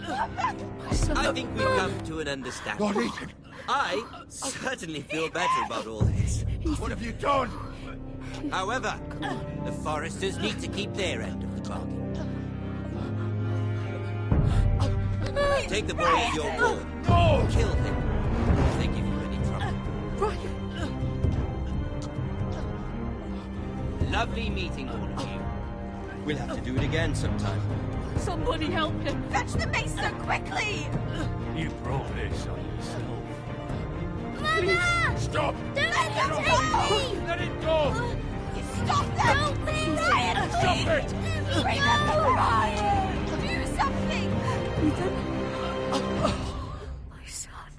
I think we've come to an understanding. Lord Ethan! I certainly feel better about all this. What have you done? However, the Forresters need to keep their end of the bargain. Take the boy as your ward. No! Kill him if they give you any trouble. Brian! Lovely meeting all of you. We'll have to do it again sometime. Somebody help him! Fetch the mason quickly! You brought this on yourself. Mama! Stop! Don't let him take me! Let it go! Stop them! Help me! Ryan, please! Stop it! Remember Ryan! Do something! Ethan? My son.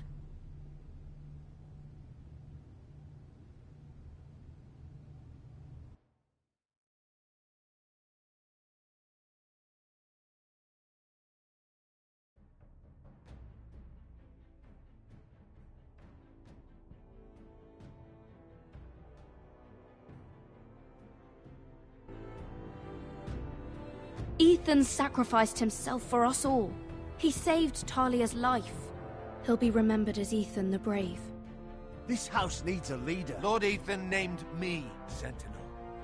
Ethan sacrificed himself for us all. He saved Talia's life. He'll be remembered as Ethan the Brave. This house needs a leader. Lord Ethan named me Sentinel.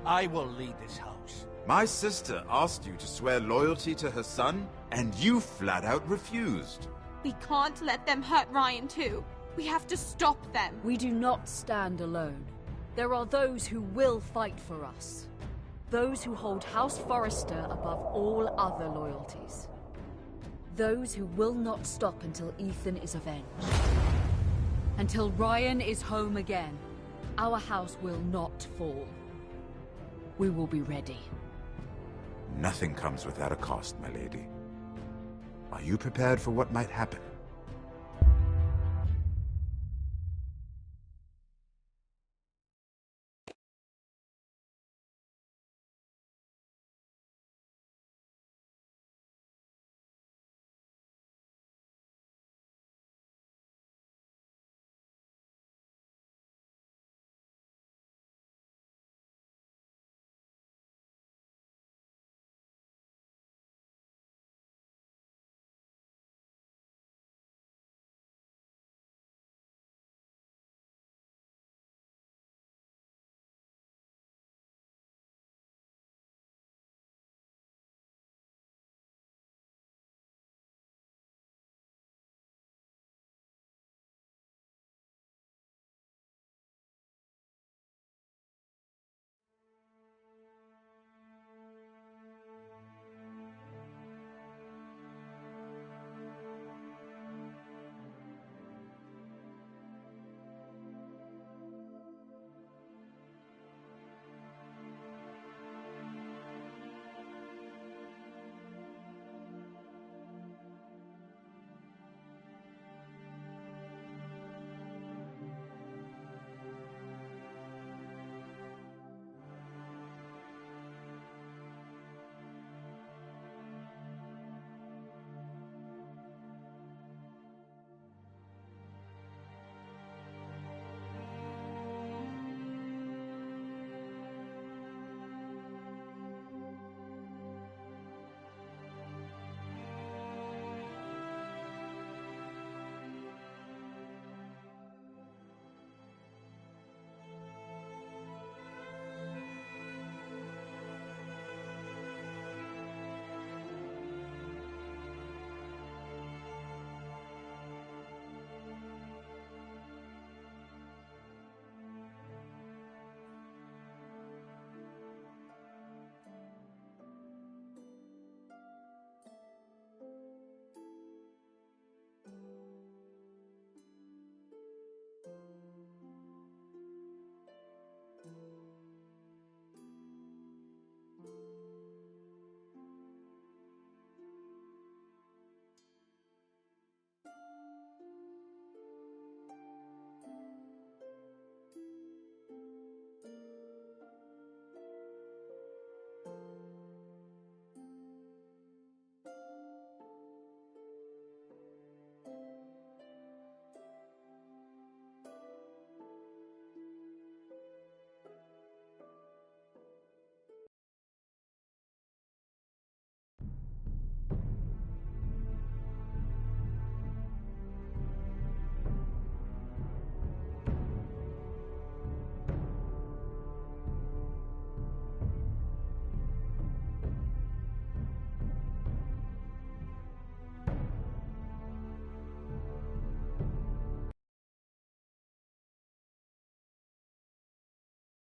I will lead this house. My sister asked you to swear loyalty to her son, and you flat out refused. We can't let them hurt Ryan too. We have to stop them. We do not stand alone. There are those who will fight for us. Those who hold House Forrester above all other loyalties. Those who will not stop until Ethan is avenged. Until Ryan is home again, our house will not fall. We will be ready. Nothing comes without a cost, my lady. Are you prepared for what might happen?